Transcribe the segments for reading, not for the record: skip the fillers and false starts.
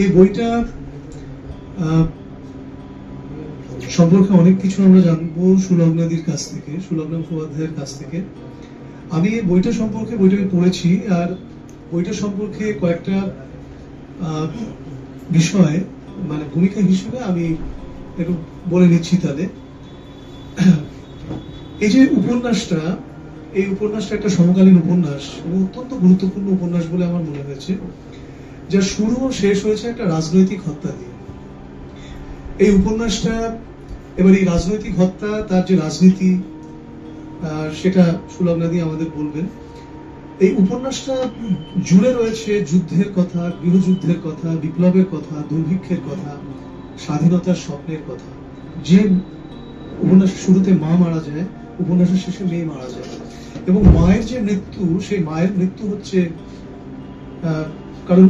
এই বইটা সম্পর্কে অনেক কিছু আমরা জানবো সুলগ্নাদির কাছ থেকে, সুলগ্না মুখোপাধ্যায়ের কাছ থেকে। আমি এই বইটা সম্পর্কে, বইটাকে পড়েছি, আর বইটা সম্পর্কে কয়েকটা বিষয় মানে ভূমিকা হিসেবে আমি একটু বলে নিচ্ছি। তাহলে এই যে উপন্যাসটা, এই উপন্যাসটা একটা সমকালীন উপন্যাস এবং অত্যন্ত গুরুত্বপূর্ণ উপন্যাস বলে আমার মনে হয়েছে, যার শুরু ও শেষ হয়েছে একটা রাজনৈতিক হত্যা দিয়ে। এই উপন্যাসটা, এবার এই রাজনৈতিক হত্যা, তার যে রাজনীতি, সেটা সুলগ্নাদি আমাদের বলবেন। এই উপন্যাসটা জুড়ে রয়েছে যুদ্ধের কথা, গৃহযুদ্ধের কথা, বিপ্লবের কথা, দুর্ভিক্ষের কথা, স্বাধীনতার স্বপ্নের কথা। যে উপন্যাসের শুরুতে মা মারা যায়, উপন্যাসের শেষে মেয়ে মারা যায়, এবং মায়ের যে মৃত্যু, সেই মায়ের মৃত্যু হচ্ছে কারণ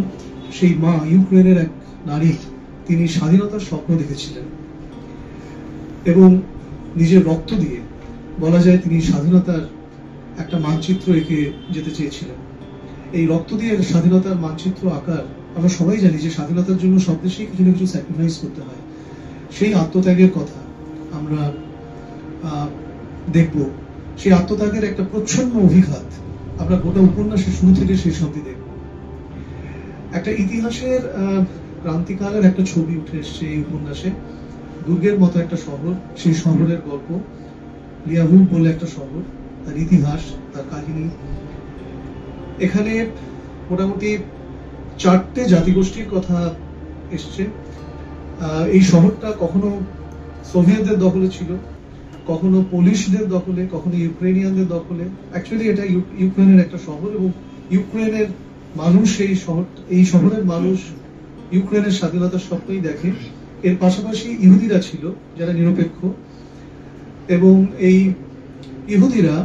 সেই মা ইউক্রেনের এক নারী, তিনি স্বাধীনতার স্বপ্ন দেখেছিলেন এবং নিজের রক্ত দিয়ে বলা যায় তিনি স্বাধীনতার একটা মানচিত্র এঁকে যেতে চেয়েছিলেন। এই রক্ত দিয়ে স্বাধীনতার মানচিত্র আঁকার, আমরা সবাই জানি যে স্বাধীনতার জন্য সব দেশেই কিছু না কিছু স্যাক্রিফাইস করতে হয়। সেই আত্মত্যাগের কথা আমরা দেখব। সেই আত্মত্যাগের একটা প্রচ্ছন্ন অভিঘাত আমরা গোটা উপন্যাসের শুরু থেকে শেষ অবধি দেখব। একটা ইতিহাসের ক্রান্তিকালের একটা ছবি উঠে এসছে এই উপন্যাসে। দুর্গের মতো একটা শহর, সেই শহরের গল্প, লিয়াভুভ বলে একটা শহর, তার ইতিহাস, তার কাহিনী। এখানে মোটামুটি 4টে জাতিগোষ্ঠীর কথা এসছে। এই শহরটা কখনো সোভিয়েতদের দখলে ছিল, কখনো পোলিশদের দখলে, কখনো ইউক্রেনিয়ানদের দখলে। অ্যাকচুয়ালি এটা ইউক্রেনের একটা শহর, এবং ইউক্রেনের মানুষ, এই শহরের মানুষ ইউক্রেনের স্বাধীনতার স্বপ্নই দেখে। এর পাশাপাশি ইহুদিরা ছিল যারা নিরপেক্ষ, এবং এই ইহুদিরা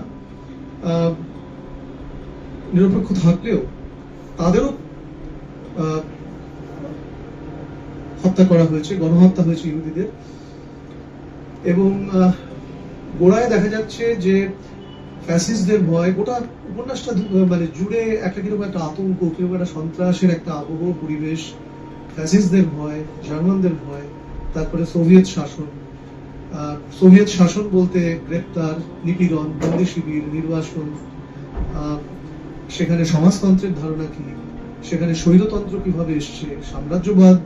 নিরপেক্ষ থাকলেও তাদেরও হত্যা করা হয়েছে, গণহত্যা হয়েছে ইহুদিদের। এবং গোড়ায় দেখা যাচ্ছে যে ফ্যাসিস্টদের ভয়, গোটা উপন্যাসটা মানে জুড়ে একটা কিরকম একটা আতঙ্ক, কিরকম একটা সন্ত্রাসের একটা আবহ পরিবেশ। ফ্যাসিস্টদের ভয়, জার্মানদের ভয়, তারপরে সোভিয়েত শাসন। সোভিয়েত শাসন বলতে গ্রেপ্তার, নিপীড়ন, বন্দি শিবির, নির্বাসন, সেখানে সমাজতন্ত্রের ধারণা কি, সেখানে স্বৈরতন্ত্র কিভাবে এসছে, সাম্রাজ্যবাদ,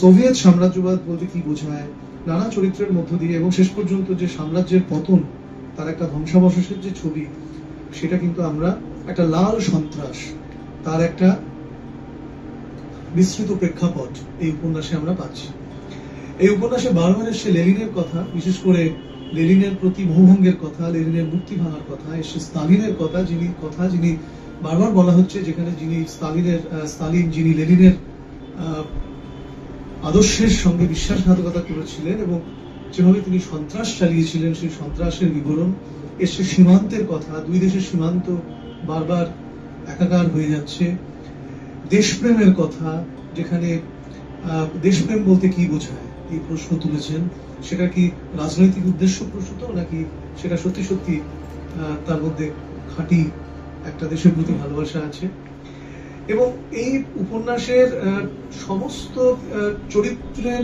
সোভিয়েত সাম্রাজ্যবাদ বলতে কি বোঝায়, নানা চরিত্রের মধ্য দিয়ে, এবং শেষ পর্যন্ত যে সাম্রাজ্যের পতন, তার একটা ধ্বংসাবশেষের যে ছবি, সেটা কিন্তু আমরা একটা লাল সন্ত্রাস, তার একটা বিস্তৃত প্রেক্ষাপট এই উপন্যাসে আমরা পাচ্ছি। এই উপন্যাসে বারবার এসে লেনিনের কথা, বিশেষ করে লেনিনের প্রতি মোহভঙ্গের কথা, লেনিনের মুক্তি ভাঙার কথা, এসে স্তালিনের কথা, যিনি বারবার বলা হচ্ছে, যেখানে স্তালিন যিনি লেনিনের আদর্শের সঙ্গে বিশ্বাসঘাতকতা করেছিলেন এবং যেভাবে তিনি সন্ত্রাস চালিয়েছিলেন, সেই সন্ত্রাসের বিবরণ। এসে সীমান্তের কথা, দুই দেশের সীমান্ত বারবার একাকার হয়ে যাচ্ছে। দেশপ্রেমের কথা, যেখানে দেশপ্রেম বলতে কি বোঝায় এই প্রশ্ন তুলেছেন। সেটা কি রাজনৈতিক উদ্দেশ্য প্রসূত, নাকি সেটা সত্যি সত্যি তার মধ্যে খাঁটি একটা দেশের প্রতি ভালোবাসা আছে। এবং এই উপন্যাসের সমস্ত চরিত্রের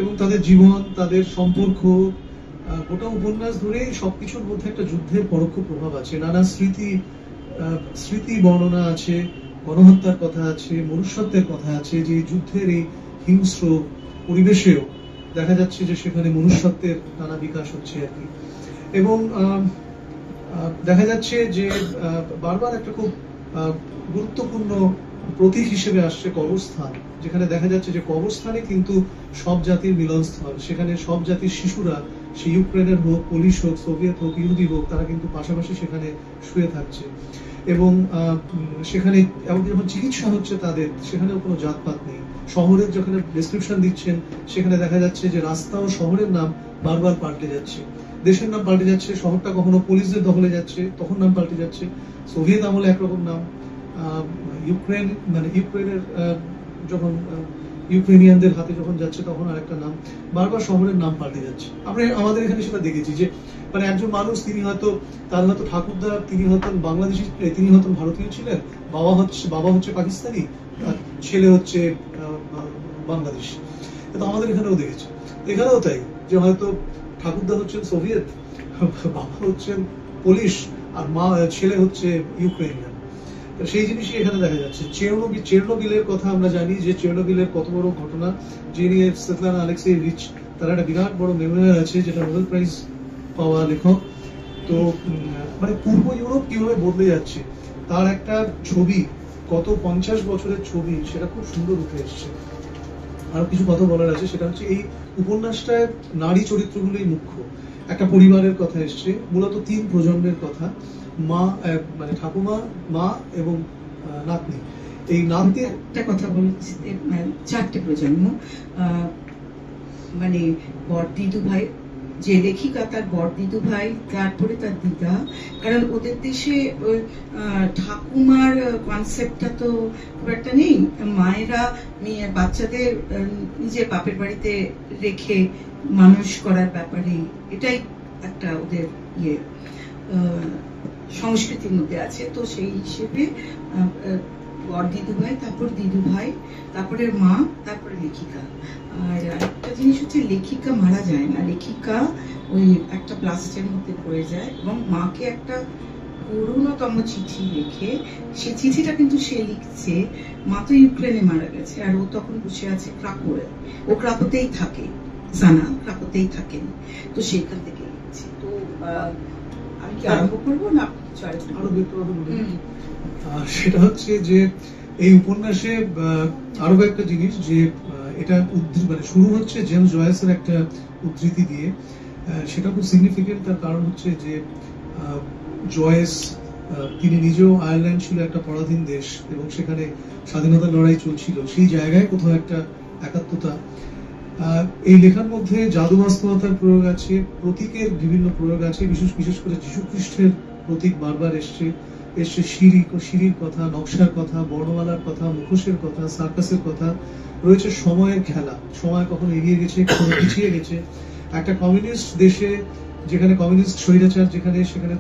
এবং তাদের জীবন, তাদের সম্পর্ক, গোটা উপন্যাস ধরেই সবকিছুর মধ্যে একটা যুদ্ধের পরোক্ষ প্রভাব আছে। নানা স্মৃতি বর্ণনা আছে, গণহত্যার কথা আছে, মনুষ্যত্বের কথা আছে, যে যুদ্ধের এই হিংস্র পরিবেশেও দেখা যাচ্ছে যে সেখানে মনুষ্যত্বের নানা বিকাশ হচ্ছে আর কি। এবং দেখা যাচ্ছে যে বারবার একটা খুব গুরুত্বপূর্ণ প্রতীক হিসেবে আসছে কবরস্থান, যেখানে দেখা যাচ্ছে যে কবরস্থানে কিন্তু সব জাতির মিলনস্থল। সেখানে সব জাতির শিশুরা, সে ইউক্রেনের হোক, পোলিশ হোক, সোভিয়েত হোক, ইহুদি হোক, তারা কিন্তু পাশাপাশি সেখানে শুয়ে থাকছে। এবং সেখানে এমনকি যখন চিকিৎসা হচ্ছে তাদের, সেখানেও কোনো জাতপাত নেই। শহরের যেখানে ডেসক্রিপশন দিচ্ছেন, সেখানে দেখা যাচ্ছে যে রাস্তা ও শহরের নাম বারবার পাল্টে যাচ্ছে, দেশের নাম পাল্টে যাচ্ছে। শহরটা কখনো পুলিশদের দখলে যাচ্ছে, তখন নাম পাল্টে যাচ্ছে। সোভিয়েত আমলে একরকম নাম, ইউক্রেনের যখন ইউক্রেনিয়ানদের হাতে যখন যাচ্ছে তখন আরেকটা নাম, বারবার শহরের নাম পাল্টে যাচ্ছে। আমরা আমাদের এখানে সেটা দেখেছি যে মানে একজন মানুষ, তিনি হয়তো তার হয়তো ঠাকুরদা, তিনি হয়তো বাংলাদেশি, তিনি হয়তো ভারতীয় ছিলেন, বাবা হচ্ছে পাকিস্তানি, ছেলে হচ্ছে বাংলাদেশি। তো আমাদের এখানেও দেখেছি, এখানেও তাই, যে হয়তো ঠাকুরদা হচ্ছেন সোভিয়েত, বাবা হচ্ছেন পোলিশ, আর ছেলে হচ্ছে ইউক্রেনিয়ান। সেই জিনিসই এখানে দেখা যাচ্ছে। চেরনোবিলের কথা আমরা জানি, যে চেরনোবিলের কত বড় ঘটনা, যে নিয়ে svetlana alexievich তার একটা বিরাট বড় মেমোরিয়াল আছে, যেটা নোবেল প্রাইজ পাওয়া লেখক। তো মানে পূর্ব ইউরোপ কিভাবে বদলে যাচ্ছে তার একটা ছবি, কত 50 বছরের ছবি, সেটা খুব সুন্দর উঠে এসছে। আরো কিছু কথা বলার আছে, সেটা হচ্ছে এই উপন্যাসটায় নারী চরিত্রগুলোই মুখ্য। একটা পরিবারের কথা এসছে, মূলত 3 প্রজন্মের কথা, মা, মানে ঠাকুমা, মা এবং নাতনি। এই নাতনির একটা কথা বলছি, 4টে প্রজন্ম, মানে বড় দিদু ভাই, যে লেখিকা তার বড় দিদু ভাই, তারপরে তার দিদা, কারণ ওদের দেশে ঠাকুমার কনসেপ্টটা তো খুব একটা নেই। মায়েরা বাচ্চাদের নিজের বাপের বাড়িতে রেখে মানুষ করার ব্যাপারে, এটাই একটা ওদের ইয়ে সংস্কৃতির মধ্যে আছে। তো সেই হিসেবে বড় দিদু ভাই, তারপর দিদু ভাই, তারপরে মা, তারপরে লেখিকা। আর একটা জিনিস হচ্ছে, লেখিকা মারা যায় না, লেখিকা ওই একটা প্লাস্টিকের মধ্যে পড়ে যায় এবং মাকে একটা করুণতম চিঠি লিখে, সেই চিঠিটা কিন্তু সে লিখছে, মা তো ইউক্রেনে মারা গেছে, আর ও তখন বসে আছে ক্রাকোয়ে, ও ক্রাকোতেই থাকে, জানা ক্রাকোতেই থাকেন, তো সেখান থেকে লিখছে। তো আমি কি আরম্ভ করবো না কিছু আরো সেটা হচ্ছে যে এই উপন্যাসে আরো একটা জিনিস, যে এটা মানে শুরু হচ্ছে জেমস জয়েসের একটা উদ্ধৃতি দিয়ে। সেটা খুব সিগনিফিকেন্ট, তার কারণ হচ্ছে যে জয়েস, তিনি নিজেও, আয়ারল্যান্ড ছিল একটা পরাধীন দেশ এবং সেখানে স্বাধীনতার লড়াই চলছিল, সেই জায়গায় কোথাও একটা একাত্মতা। এই লেখার মধ্যে জাদু বাস্তবতার প্রয়োগ আছে, প্রতীকের বিভিন্ন প্রয়োগ আছে, বিশেষ করে যীশু খ্রিস্টের প্রতীক বারবার এসছে। সিঁড়ির কথা, নকশার কথা, বর্ণমালার কথা, মুখোশের কথা, সার্কাসের কথা রয়েছে। সময়ের খেলা, সময় কখনো এগিয়ে গেছে, কখনো পিছিয়ে গেছে। একটা কমিউনিস্ট দেশে, যেখানে কমিউনিস্ট স্বৈরাচার, সেখানে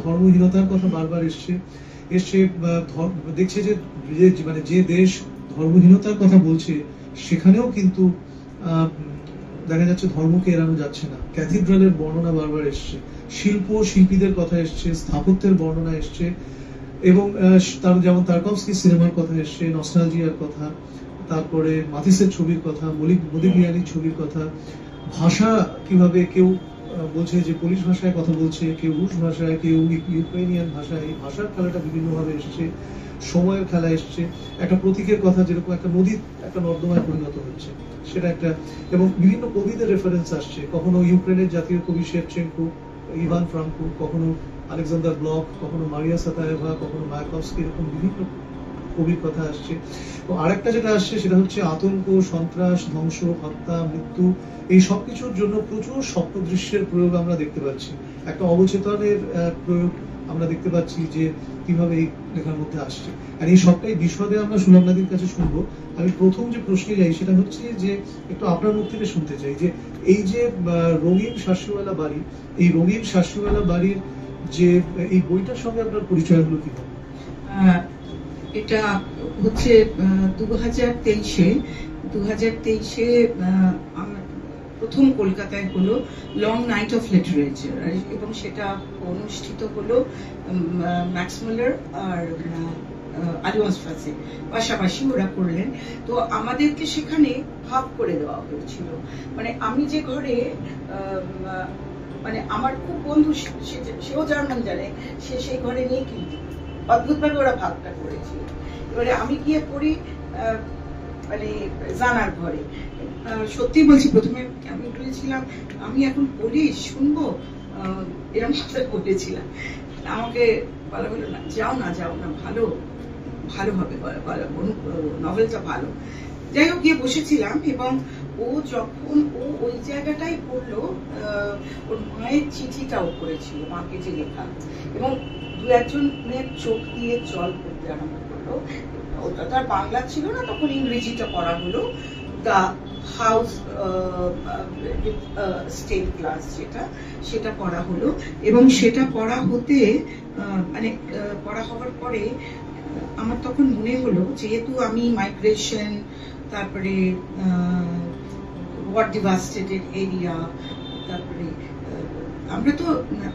ধর্মহীনতার কথা বারবার এসছে। দেখছে যে মানে যে দেশ ধর্মহীনতার কথা বলছে, সেখানেও কিন্তু দেখা যাচ্ছে ধর্মকে এড়ানো যাচ্ছে না। ক্যাথিড্রালের বর্ণনা বারবার এসছে, শিল্পীদের কথা এসছে, স্থাপত্যের বর্ণনা এসছে, এবং তার যেমন তারকভস্কি সিনেমার কথা এসছে, নস্টালজিয়ার কথা, তারপরে মাতিসের ছবির কথা, মোদিগিয়ানির ছবির কথা। ভাষা কিভাবে কেউ বলছে যে পোলিশ ভাষায় কথা বলছে, কেউ রুশ ভাষায়, কেউ ইউক্রেনিয়ান ভাষায়, এই ভাষার খেলাটা বিভিন্নভাবে এসছে। সময়ের খেলা এসছে, একটা প্রতীকের কথা, যেরকম একটা নদীর একটা নর্দমায় পরিণত হচ্ছে, সেটা একটা, এবং বিভিন্ন কবিদের রেফারেন্স আসছে, কখনো ইউক্রেনের জাতীয় কবি শেভচেনকো, ইভান ফ্রাঙ্কো, কখনো আলেকজান্ডার ব্লক, কখনো মারিয়া সাতায়েভা, কখনো মায়াকভস্কি, এরকম বিভিন্ন কবির কথা আসছে। তো আরেকটা যেটা আসছে, সেটা হচ্ছে আতঙ্ক, সন্ত্রাস, ধ্বংস, হত্যা, মৃত্যু, এই সবকিছুর জন্য প্রচুর স্বপ্ন দৃশ্যের প্রয়োগ আমরা দেখতে পাচ্ছি। একটা অবচেতনের প্রয়োগ আমরা দেখতে পাচ্ছি, যে কিভাবে এই লেখার মধ্যে আসছে। আর এই সবটাই বিশদে আমরা সুলগ্নাদির কাছে শুনবো। আমি প্রথম যে প্রশ্নে যাই, সেটা হচ্ছে যে একটু আপনার মুখ থেকে শুনতে চাই, যে এই যে রঙিন শাশুওয়ালা বাড়ি, এই রঙিন শাশুওয়ালা বাড়ির যে এই বইটার সঙ্গে আপনার পরিচয় হলো কিভাবে? এটা হচ্ছে 2023-এ প্রথম কলকাতায় হলো লং নাইট অফ লিটারেচার, এবং সেটা অনুষ্ঠিত হলো ম্যাক্স মুলার আর আলিয়ান্স ফ্রান্সে, পাশাপাশি ওরা করলেন। তো আমাদেরকে সেখানে ভাগ করে দেওয়া হয়েছিল, মানে আমি যে ঘরে, মানে আমার খুব বন্ধু, সেও জার্মান জানে, সে সেই ঘরে নেই, কিন্তু অদ্ভুতভাবে ওরা ভাগটা করেছিল। এবারে আমি গিয়ে পড়ি মানে জানার ঘরে। সত্যি বলছি, প্রথমে আমি বলেছিলাম আমি এখন পড়ি, শুনবো, এরকম ভাবে বলেছিলাম। আমাকে বলা হলো না, যাও না ভালো হবে, নভেলটা ভালো। যাই হোক, গিয়ে বসেছিলাম, এবং ও যখন ওই জায়গাটাই পড়লো, ওর মায়ের চিঠিটাও করেছিল, মাকে যে লেখা, এবং 2-1 মেয়ের চোখ দিয়ে জল পড়তে আরম্ভ করলো। ওটা তো আর বাংলা ছিল না তখন, ইংরেজিটা পড়া হলো। হাউস স্টেট ক্লাস, সেটা পড়া হলো। এবং সেটা পড়া হতে মানে পড়া হওয়ার পরে আমার তখন মনে হলো, যেহেতু আমি মাইগ্রেশন, তারপরে ওয়ার ডিভাস্টেটেড এরিয়া, তারপরে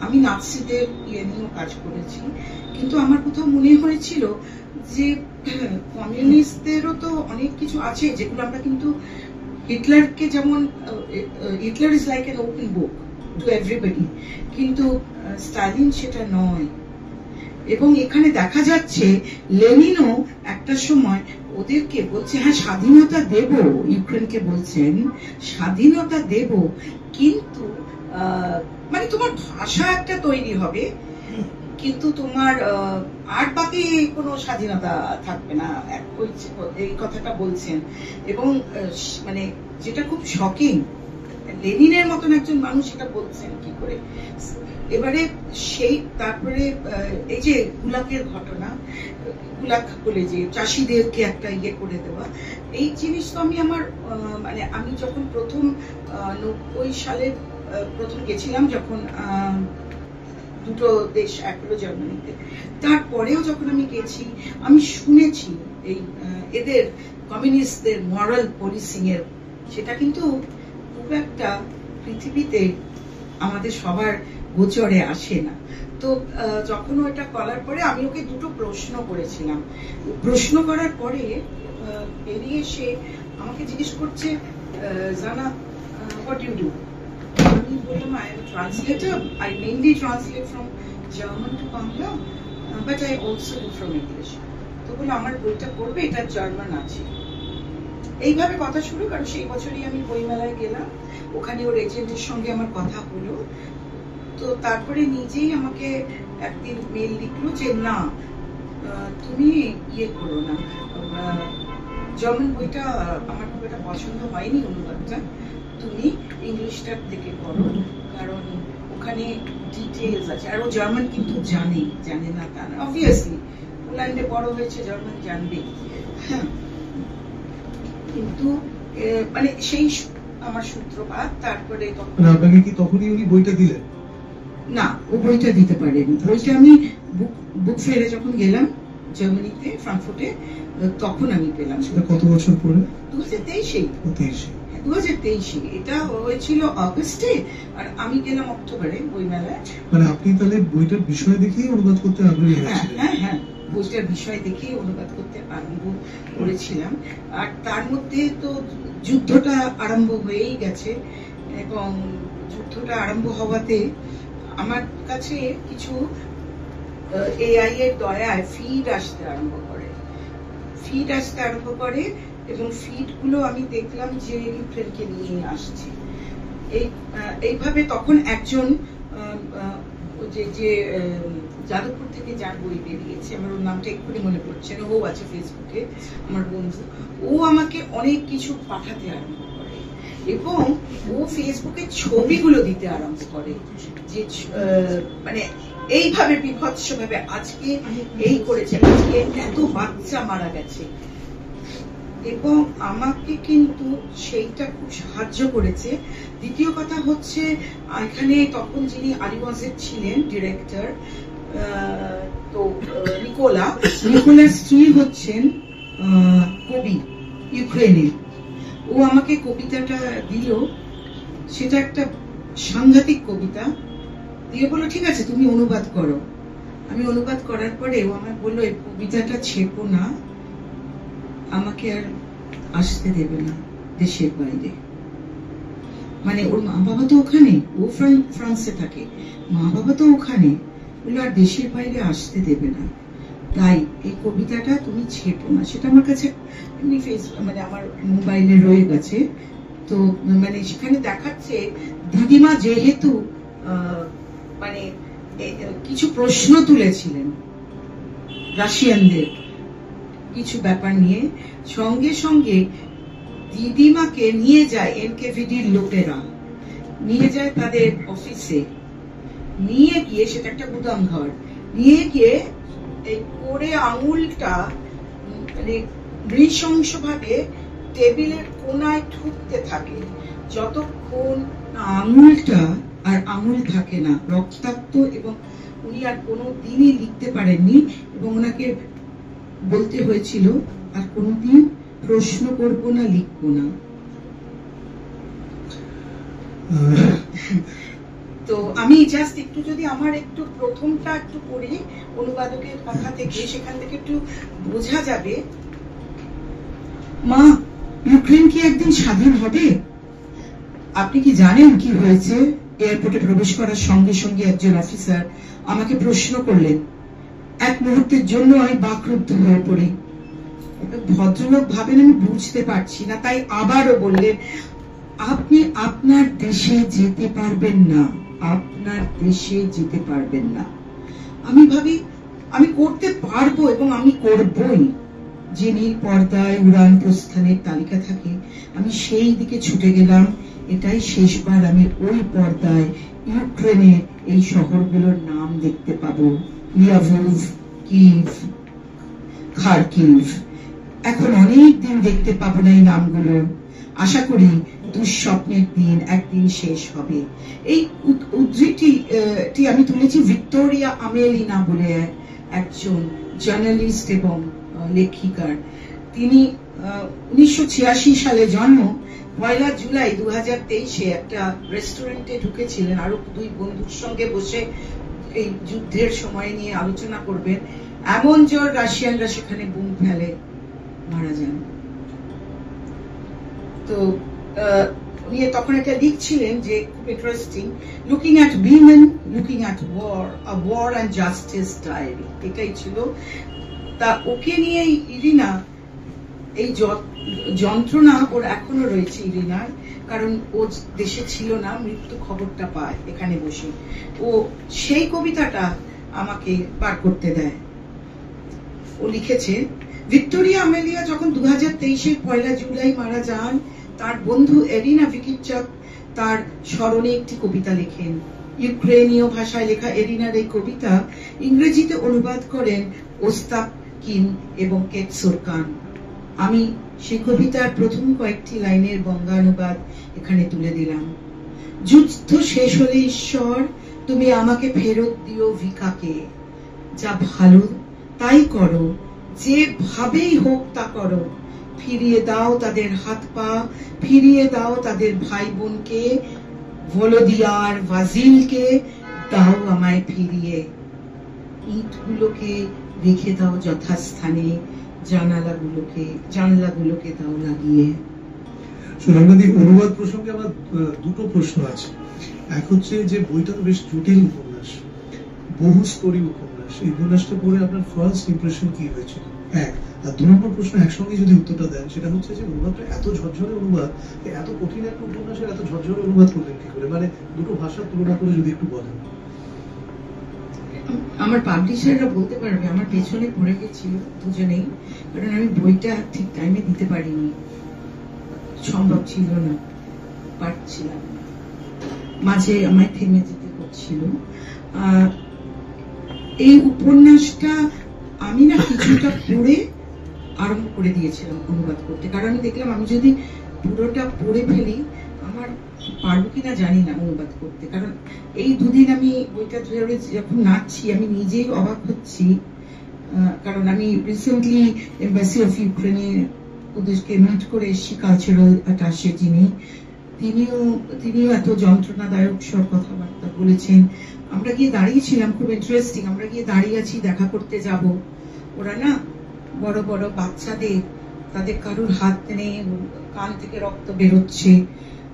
আমি নাৎসিদের ইয়ে নিয়েও কাজ করেছি, কিন্তু আমার কোথাও মনে হয়েছিল যে কমিউনিস্টদেরও তো অনেক কিছু আছে যেগুলো আমরা কিন্তু হিটলারকে যেমন Hitler is like an open book to everybody, কিন্তু স্টালিন সেটা নয়। এবং এখানে দেখা যাচ্ছে লেনিনও একটা সময় ওদেরকে বলছে হ্যাঁ স্বাধীনতা দেব, ইউক্রেনকে বলছেন স্বাধীনতা দেব, কিন্তু মানে তোমার ভাষা একটা তৈরি হবে, কিন্তু তোমার আর বাকি কোনো স্বাধীনতা থাকবে না, এই কথাটা বলছেন। এবং মানে যেটা খুব শকিং, লেনিনের মতন একজন মানুষ এটা বলছেন কি করে। এবারে তারপরে এই যে গুলাকের ঘটনা, গুলাক বলে যে চাষিদেরকে একটা ইয়ে করে দেওয়া, এই জিনিস তো আমি যখন প্রথম 90 সালে প্রথম গেছিলাম, যখন দুটো দেশ এক হলো জার্মানিতে, তারপরেও যখন আমি গেছি আমি শুনেছি এই এদের কমিউনিস্টদের মরাল পলিসিং এর, সেটা কিন্তু খুব একটা পৃথিবীতে আমাদের সবার গোচরে আসে না। তো যখন ওটা করার পরে আমি ওকে দুটো প্রশ্ন করেছিলাম। প্রশ্ন করার পরে বেরিয়ে এসে আমাকে জিজ্ঞেস করছে, জানা হোয়াট ইউ ডু? আমি বললাম I am translator, I mainly translate from German to Bangla, but I also do from English. তো বললো আমার বইটা পড়বে, এটা জার্মান আছে। এইভাবে কথা শুরু, কারণ সেই বছরই আমি বইমেলায় গেলাম, ওখানে ওর এজেন্টের সঙ্গে আমার কথা হলো। তো তারপরে নিজেই আমাকে একদিন মেল লিখলো যে না তুমি ইয়ে করো না, জার্মান বইটা আমার খুব একটা পছন্দ হয়নি অনুবাদটা, তুমি ইংলিশটার দিকে করো, কারণ ওখানে ডিটেলস আছে। আর ও জার্মান কিন্তু জানে না তা না, অবভিয়াসলি পোল্যান্ডে বড় হয়েছে, জার্মান জানবে, হ্যাঁ, কিন্তু মানে সেই আমার সূত্রপাত। তারপরে আপনাকে কি তখনই উনি বইটা দিলেন? না, ও বইটা দিতে পারেনি। বইটা আমি বুক ফেয়ারে যখন গেলাম জার্মানিতে, ফ্রাঙ্কফুর্টে, তখন আমি পেলাম। সেটা কত বছর পরে? 2023। এটা হয়েছিল অগস্টে, আর আমি গেলাম অক্টোবরে বইমেলায়। মানে আপনি তাহলে বইটার বিষয় দেখেই অনুবাদ করতে আগ্রহী হয়েছিলেন? হ্যাঁ, বইটার বিষয় দেখেই অনুবাদ করতে আরম্ভ করেছিলাম। আর তার মধ্যে তো যুদ্ধটা আরম্ভ হয়েই গেছে, এবং যুদ্ধটা আরম্ভ হওয়াতে আমার কাছে কিছু এআই এর দয়ায় ফিড আসতে আরম্ভ করে, এবং ফিড গুলো আমি দেখলাম যে ইউক্রেনকে নিয়ে আসছে। এইভাবে তখন একজন যে যাদবপুর থেকে যার বই বেরিয়েছে, আমার ওর নামটা এক্ষুনি মনে পড়ছে না, ও আছে ফেসবুকে, আমার বন্ধু, ও আমাকে অনেক কিছু পাঠাতে আরম্ভ করে, এবং ও ফেসবুকে ছবিগুলো দিতে আরম্ভ করে যে মানে এইভাবে বিভৎসভাবে আজকে এই করেছে, আজকে এত বাচ্চা মারা গেছে। এবং আমাকে কিন্তু সেইটা খুব সাহায্য করেছে। দ্বিতীয় কথা হচ্ছে, এখানে তখন যিনি আলিগঞ্জের ছিলেন ডিরেক্টর, তো নিকোলার স্ত্রী হচ্ছেন কবি ইউক্রেনের। ও আমাকে কবিতাটা দিল, সেটা একটা সাংঘাতিক কবিতা দিয়ে বললো ঠিক আছে তুমি অনুবাদ করো। আমি অনুবাদ করার পরে ও আমাকে বললো এই কবিতাটা ছেপো না, আমাকে আর আসতে দেবে না দেশের বাইরে। মানে ওর মা বাবা তো ওখানে, ও ফ্রান্সে থাকে, মা বাবা তো ওখানে, বললো আর দেশের বাইরে আসতে দেবে না, তাই এই কবিতাটা তুমি ছেপো না। সেটা আমার কাছে এমনি মানে আমার মোবাইলে রয়ে গেছে। তো মানে সেখানে দেখাচ্ছে দিদিমা যেহেতু মানে কিছু প্রশ্ন তুলেছিলেন রাশিয়ানদের কিছু ব্যাপার নিয়ে, সঙ্গে সঙ্গে দিদিমাকে নিয়ে যায় এনকেভিডির লোকেরা, নিয়ে যায় তাদের অফিসে, নিয়ে গিয়ে সেটা একটা গুদাম ঘর, নিয়ে গিয়ে এই করে আঙুলটা মানে নৃশংসভাবে টেবিলের কোনায় ঠুকতে থাকে যতক্ষণ আঙুলটা আর আঙুল থাকে না, রক্তাক্ত, এবং উনি আর কোনো দিনই লিখতে পারেননি এবং ওনাকে বলতে হয়েছিল আর কোনোদিন প্রশ্ন করব না, লিখবো না। তো আমি জাস্ট একটু যদি আমার একটু প্রথমটা একটু পড়ি অনুবাদকের কথা থেকে, সেখান থেকে একটু বোঝা যাবে। মা, ইউক্রেন কি একদিন স্বাধীন হবে? আপনি কি জানেন কি হয়েছে? এয়ারপোর্টে প্রবেশ করার সঙ্গে সঙ্গে একজন অফিসার আমাকে প্রশ্ন করলেন। এক মুহূর্তের জন্য আমি বাকরুদ্ধ হয়ে পড়ি। ভদ্রলোক ভাবেন আমি বুঝতে পারছি না, তাই আবারও বললেন, আপনি আপনার দেশে যেতে পারবেন না, আপনার দেশে যেতে পারবেন না। আমি ভাবি আমি করতে পারবো এবং আমি করবই। যে নীল পর্দায় উড়ান প্রস্থানের তালিকা থাকে, আমি সেই দিকে ছুটে গেলাম। এটাই শেষবার আমি ওই পর্দায় ইউক্রেনে এই শহরগুলোর নাম দেখতে পাবো, লিয়াভোভ, কিভ, খারকিভ। এখন অনেক দিন দেখতে পাবো না এই নামগুলো। আশা করি দুঃস্বপ্নের দিন একদিন শেষ হবে। এই উদ্ধৃতিটি আমি তুলেছি ভিক্টোরিয়া আমেলিনা বলে একজন জার্নালিস্ট এবং লেখিকার। তিনি 1986 সালে জন্ম। 1 জুলাই 2023 একটা রেস্টুরেন্টে ঢুকেছিলেন আরো দুই বন্ধুর সঙ্গে বসে এই যুদ্ধের সময় নিয়ে আলোচনা করবেন। এমন জোর রাশিয়ানরা সেখানে বুম ফেলে, মারা যান। তো উনি তখন একটা লিখছিলেন যে খুব interesting, looking at women, looking at war, a war and justice diary, এটাই ছিল। তা ওকে নিয়ে ইরিনা, এই যন্ত্রণা ওর এখনো রয়েছে ইরিনার, কারণ ও দেশে ছিল না, মৃত্যু খবরটা পায় এখানে বসে। ও সেই কবিতাটা আমাকে বার করতে দেয়। ও লিখেছে, ভিক্টোরিয়া আমেলিয়া যখন 2023 1 জুলাই মারা যান, তার বন্ধু এরিনা ভিকিচক তার স্মরণে একটি কবিতা লেখেন। ইউক্রেনীয় ভাষায় লেখা এরিনার এই কবিতা ইংরেজিতে অনুবাদ করেন ওস্তাপ কিন এবং কেটসোরকান। আমি সেই কবিতার প্রথম কয়েকটি লাইনের বঙ্গানুবাদ এখানে তুলে দিলাম। যুদ্ধ শেষ হলে ঈশ্বর তুমি আমাকে ফেরত দিও ভিকাকে, যা ভালো তাই করো, যে ভাবেই হোক তা করো, ফিরিয়ে দাও তাদের হাত পা, ফিরিয়ে দাও তাদের ভাই বোনকে, ভলোদিয়ার ভাজিলকে দাও আমায় ফিরিয়ে, ইটগুলোকে রেখে দাও যথাস্থানে, জানালাগুলোকে দাও লাগিয়ে। সুরঙ্গাদি, অনুবাদ প্রসঙ্গে আমার দুটো প্রশ্ন আছে। এক হচ্ছে যে বইটা বেশ জটিল উপন্যাস, বহুস্তরী উপন্যাস। এই উপন্যাসটা পড়ে আপনার ফার্স্ট ইমপ্রেশন কি হয়েছিল? এক। আর 2 নম্বর প্রশ্ন একসঙ্গে যদি উত্তরটা দেন, সেটা হচ্ছে যে অনুবাদটা এত ঝরঝরে অনুবাদ, এত কঠিন একটা উপন্যাসের এত ঝরঝরে অনুবাদ করলেন কি করে? মানে দুটো ভাষার তুলনা করে যদি একটু বলেন। আমার পাবলিশাররা বলতে পারবে আমার পেছনে পড়ে গেছিল দুজনেই, কারণ আমি বইটা ঠিক টাইমে দিতে পারিনি, সম্ভব ছিল না, পারছিলাম, মাঝে আমায় থেমে যেতে হচ্ছিল। এই উপন্যাসটা আমি না কিছুটা পড়ে আরম্ভ করে দিয়েছিলাম অনুবাদ করতে, কারণ আমি দেখলাম আমি যদি পুরোটা পড়ে ফেলি আমার পারবো কিনা জানি না অনুবাদ করতে। কারণ এই দুদিন আমি বইটা ধরে যখন নাচছি আমি নিজেই অবাক হচ্ছি, কারণ আমি রিসেন্টলি এম্বাসি অফ ইউক্রেনে ওদেরকে মিট করে এসেছি, কালচারাল অ্যাটাশে যিনি, তিনিও এত যন্ত্রণাদায়ক সব কথাবার্তা বলেছেন। আমরা গিয়ে দাঁড়িয়েছিলাম, খুব ইন্টারেস্টিং, আমরা গিয়ে দাঁড়িয়ে আছি, দেখা করতে যাব। ওরা না বড় বড় বাচ্চাদের, তাদের কারুর হাত নেই, কান থেকে রক্ত বেরোচ্ছে,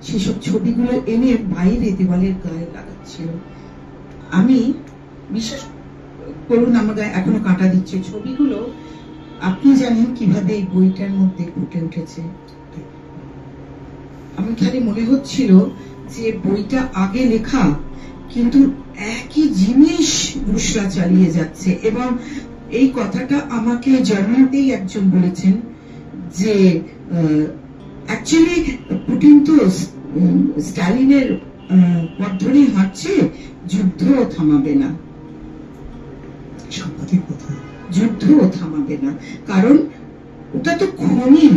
সেসব ছবিগুলো এনে বাইরে দেওয়ালের গায়ে লাগাচ্ছিল। আমি বিশ্বাস করুন আমার গায়ে এখনো কাঁটা দিচ্ছে। ছবিগুলো আপনি জানেন কিভাবে এই বইটার মধ্যে ফুটে উঠেছে। আমি খালি মনে হচ্ছিল যে বইটা আগে লেখা, কিন্তু একই জিনিস বুশরা চালিয়ে যাচ্ছে। এবং এই কথাটা আমাকে জার্মানিতেই একজন বলেছেন যে অ্যাকচুয়ালি পুতিন তো স্টালিনের পথ ধরেই হাঁটছে, যুদ্ধও থামাবে না, সাংঘাতিক কথা, যুদ্ধও থামাবে না, কারণ ওটা তো খনি,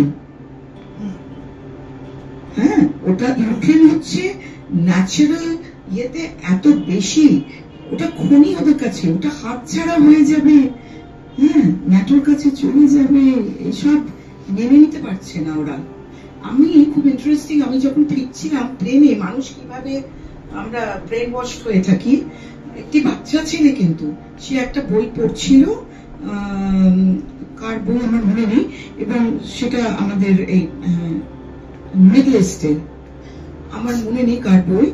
ওটা ইউক্রেন হচ্ছে ন্যাচারাল ইয়েতে এত বেশি, ওটা খনি ওদের কাছে, ওটা হাতছাড়া হয়ে যাবে, হ্যাঁ, ন্যাটোর কাছে চলে যাবে, এসব মেনে নিতে পারছে না ওরা। আমি খুব ইন্টারেস্টিং, আমি যখন ফিরছিলাম প্লেনে, মানুষ কিভাবে আমরা ব্রেন ওয়াশ হয়ে থাকি। একটি বাচ্চা ছেলে কিন্তু সে একটা বই পড়ছিল, কার বই আমার মনে নেই, এবং সেটা আমাদের এই মিডল ইস্টে, আমার মনে নেই কার বই,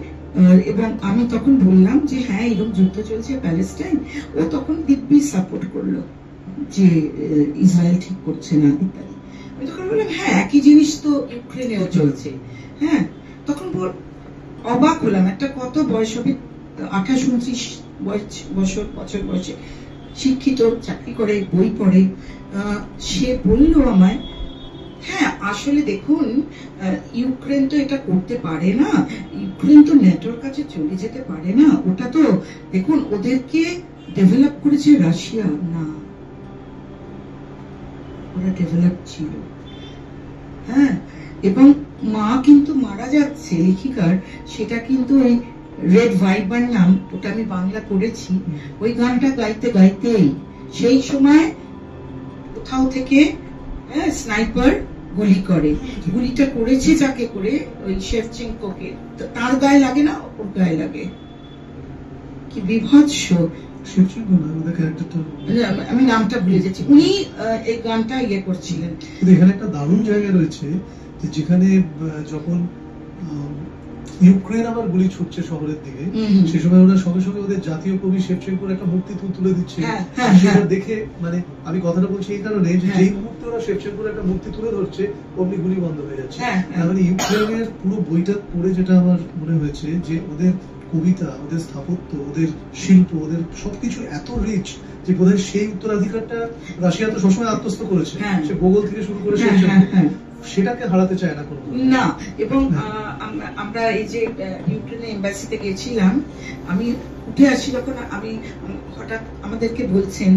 এবং আমি তখন বললাম যে হ্যাঁ এরকম যুদ্ধ চলছে প্যালেস্টাইন, ও তখন দিব্যি সাপোর্ট করলো যে ইসরায়েল ঠিক করছে না ইত্যাদি। আমি তখন বললাম হ্যাঁ একই জিনিস তো ইউক্রেনেও চলছে। হ্যাঁ, তখন অবাক হলাম, একটা কত বয়স হবে, 28-29 বছর বয়সে, শিক্ষিত, চাকরি করে, বই পড়ে, সে বলল আমায় হ্যাঁ আসলে দেখুন ইউক্রেন তো এটা করতে পারে না, ইউক্রেন তো ন্যাটোর কাছে চলে যেতে পারে না, ওটা তো দেখুন ওদেরকে ডেভেলপ করেছে রাশিয়া, না ওরা ডেভেলপ ছিল। হ্যাঁ, এবং মা কিন্তু মারা যাচ্ছে লেখিকার, সেটা কিন্তু এই রেড ভাইবার নাম, ওটা আমি বাংলা করেছি, ওই গানটা গাইতে গাইতেই সেই সময় কোথাও থেকে স্নাইপার গুলি করে, গুলিটা করেছে যাকে করে, ওই শেভচেঙ্কোকে, তার গায়ে লাগে না, ওর গায়ে লাগে। কি বিভৎস! আমি নামটা ভুলে যাচ্ছি, উনি এই গানটা ইয়ে করছিলেন। এখানে একটা দারুণ জায়গা রয়েছে, যেখানে যখন ইউক্রেন আবার গুলি ছুটছে শহরের দিকে, সে সময় ওরা সঙ্গে সঙ্গে ওদের জাতীয় কবি শেভচেঙ্কোর একটা মূর্তি তুলে দিচ্ছে। সেটা দেখে মানে আমি কথাটা বলছি এই কারণে যে যেই মুহূর্তে ওরা শেভচেঙ্কোর একটা মূর্তি তুলে ধরছে অমনি গুলি বন্ধ হয়ে যাচ্ছে। মানে ইউক্রেনের পুরো বইটা পড়ে যেটা আমার মনে হয়েছে যে ওদের কবিতা, ওদের স্থাপত্য, ওদের শিল্প, ওদের সবকিছু এত রিচ যে বোধহয় সেই উত্তরাধিকারটা রাশিয়া তো সবসময় আত্মস্থ করেছে, সে ভূগোল থেকে শুরু করে সেটাকে হারাতে চায় না কোনো না। এবং আমরা এই যে ইউক্রেনের এম্বাসিতে গেছিলাম, আমি উঠে আসি যখন, আমি হঠাৎ আমাদেরকে বলছেন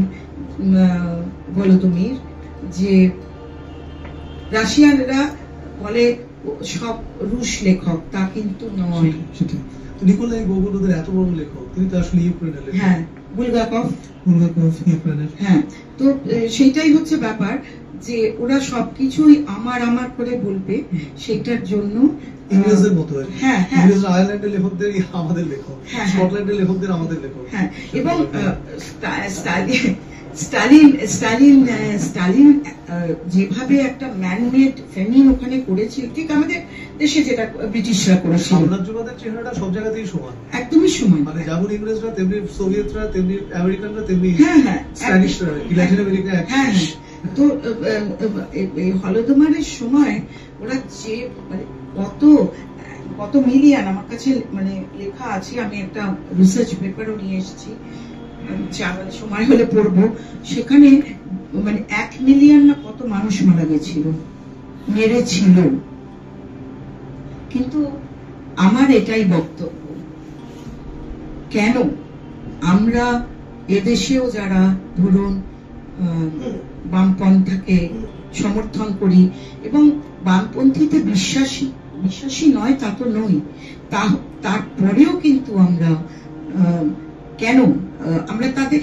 ভলোদিমির যে রাশিয়ানরা বলে সব রুশ লেখক, তা কিন্তু নয়। নিকোলাই গোগোল ওদের এত বড় লেখক, তিনি তো আসলে ইউক্রেনের লেখক। হ্যাঁ, বুলগাকভ ইউক্রেনের। হ্যাঁ, তো সেইটাই হচ্ছে ব্যাপার যে ওরা সবকিছুই আমার আমার করে বলবে, সেটার জন্য ইংরেজদের মতো। হ্যাঁ, ইংরেজরা আয়ারল্যান্ডের লেখকদের আমাদের লেখক, স্কটল্যান্ডের লেখকদের আমাদের লেখক। হ্যাঁ, এবং স্টালিন যেভাবে একটা ম্যানমেড ফেমিন ওখানে করেছিল, ঠিক আমাদের দেশে যেটা ব্রিটিশরা করেছিল। সাম্রাজ্যবাদের চেহারাটা সব জায়গাতেই সমান, একদমই সমান। মানে যেমন ইংরেজরা তেমনি সোভিয়েতরা, তেমনি আমেরিকানরা, তেমনি হ্যাঁ স্প্যানিশরা, ল্যাটিন আমেরিকা। হ্যাঁ, তো হলোদোমারের সময় ওরা যে মানে কত মিলিয়ন, আমার কাছে মানে লেখা আছে, আমি একটা রিসার্চ পেপারও নিয়ে এসেছি, সময় হলে পড়বো, সেখানে মানে 1 মিলিয়ন না কত মানুষ মারা গেছিল, মেরেছিল। কিন্তু আমার এটাই বক্তব্য, কেন আমরা এদেশেও যারা ধরুন বামপন্থাকে সমর্থন করি এবং বামপন্থীতে বিশ্বাসী নয় তা তো নই, তারপরেও কিন্তু আমরা কেন আমরা তাদের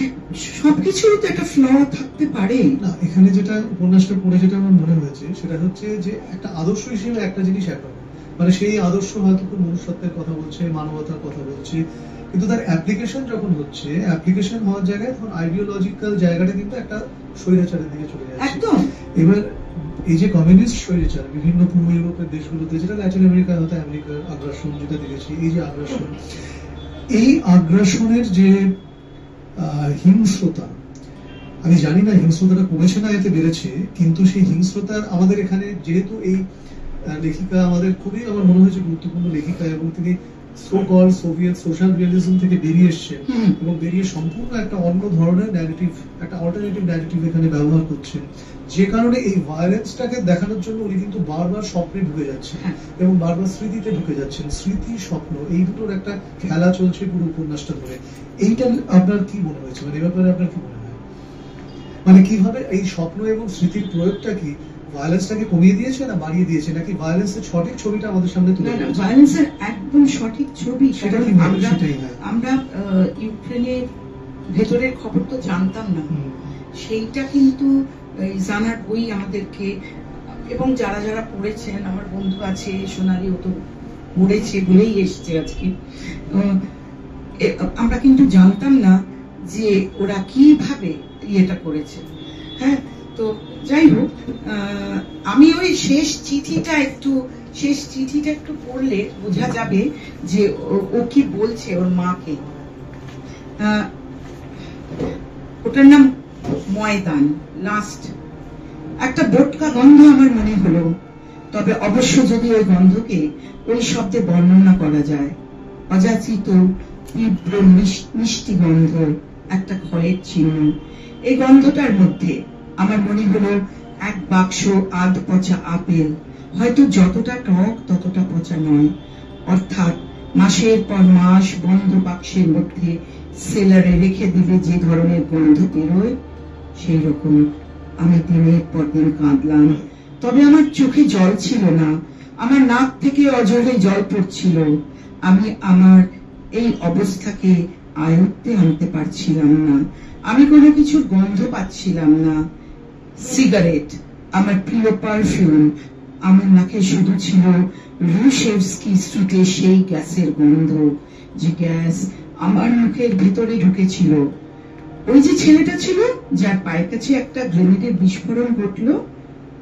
সবকিছুরই তো একটা ফ্ল থাকতে পারে না। এখানে যেটা উপন্যাসটা পড়ে যেটা আমার মনে হয়েছে সেটা হচ্ছে যে একটা আদর্শ হিসেবে একটা জিনিস একরকম, মানে সেই আদর্শ হয়তো খুব মনুষ্যত্বের কথা বলছে, মানবতার কথা বলছে, কিন্তু তার অ্যাপ্লিকেশন যখন হচ্ছে, অ্যাপ্লিকেশন হওয়ার জায়গায় তখন আইডিওলজিক্যাল জায়গাটা কিন্তু একটা স্বৈরাচারের দিকে চলে যাচ্ছে। একদম। এবার এই যে কমিউনিস্ট স্বৈরাচার বিভিন্ন পূর্ব ইউরোপের দেশগুলোতে, যেটা ল্যাটিন আমেরিকায় হয়তো আমেরিকার আগ্রাসন যেটা দেখেছি, এই যে আগ্রাসন, এই আগ্রাসনের যে হিংস্রতা, আমি জানি না হিংস্রতাটা কমেছে না এতে বেড়েছে, কিন্তু সেই হিংস্রতার আমাদের এখানে যেহেতু এই লেখিকা আমাদের খুবই আমার মনে হয়েছে গুরুত্বপূর্ণ লেখিকা, এবং তিনি so call Soviet social realism থেকে বেরিয়ে এসছেন এবং বেরিয়ে সম্পূর্ণ একটা অন্য ধরনের ন্যারেটিভ, একটা অল্টারনেটিভ ন্যারেটিভ এখানে ব্যবহার করছেন, যে কারণে এই ভায়োলেন্সটাকে দেখানোর জন্য উনি কিন্তু বারবার স্বপ্নে ঢুকে যাচ্ছেন এবং বারবার স্মৃতিতে ঢুকে যাচ্ছেন। স্মৃতি স্বপ্ন এই দুটোর একটা খেলা চলছে পুরো উপন্যাসটা ধরে। এইটা আপনার কি মনে হয়েছে, মানে এই ব্যাপারে আপনার কি মনে হয়, মানে কিভাবে এই স্বপ্ন এবং স্মৃতির প্রয়োগটা কি ভায়োলেন্সটাকে কমিয়ে দিয়েছে না বাড়িয়ে দিয়েছে, নাকি ভায়োলেন্সের সঠিক ছবিটা আমাদের সামনে তুলে ধরেছে? ভায়োলেন্সের একদম সঠিক ছবি। সেটা কি আমরা ইউক্রেনের ভেতরের খবর তো জানতাম না, সেইটা কিন্তু জানার বই আমাদেরকে, এবং যারা যারা পড়েছেন, আমার বন্ধু আছে সোনালী, ও তো পড়েছে বলেই এসছে আজকে। আমরা কিন্তু জানতাম না যে ওরা কিভাবে এটা করেছে। হ্যাঁ, তো যাই হোক, আমি ওই শেষ চিঠিটা একটু পড়লে বোঝা যাবে যে ও কি বলছে ওর মাকে। ওটার নাম ময়দান। লাস্ট একটা বোটকা গন্ধ আমার মনে হলো, তবে অবশ্য যদি ওই গন্ধকে ওই শব্দে বর্ণনা করা যায়, অযাচিত তীব্র মিষ্টি গন্ধ, একটা ক্ষয়ের চিহ্ন। এই গন্ধটার মধ্যে আমার মনে হলো এক বাক্স আধ পচা আপেল, হয়তো যতটা টক ততটা পচা নয়, অর্থাৎ মাসের পর মাস বন্ধ বাক্সের মধ্যে সেলারে রেখে দিলে যে ধরনের গন্ধ বেরোয়, সেই রকম। আমি দিনের পর দিন কাঁদলাম, তবে আমার চোখে জল ছিল না, আমার নাক থেকে অজরে জল পড়ছিল। আমি আমার এই অবস্থাকে আয়ত্তে আনতে পারছিলাম না। আমি কোনো কিছুর গন্ধ পাচ্ছিলাম না। সিগারেট, আমার প্রিয় পারফিউম, আমার নাকে শুধু ছিল রুশেভস্কি স্ট্রিটে সেই গ্যাসের গন্ধ, যে গ্যাস আমার মুখের ভেতরে ঢুকেছিল। ওই যে ছেলেটা ছিল যার পায়ের কাছে একটা গ্রেনেডের বিস্ফোরণ ঘটল,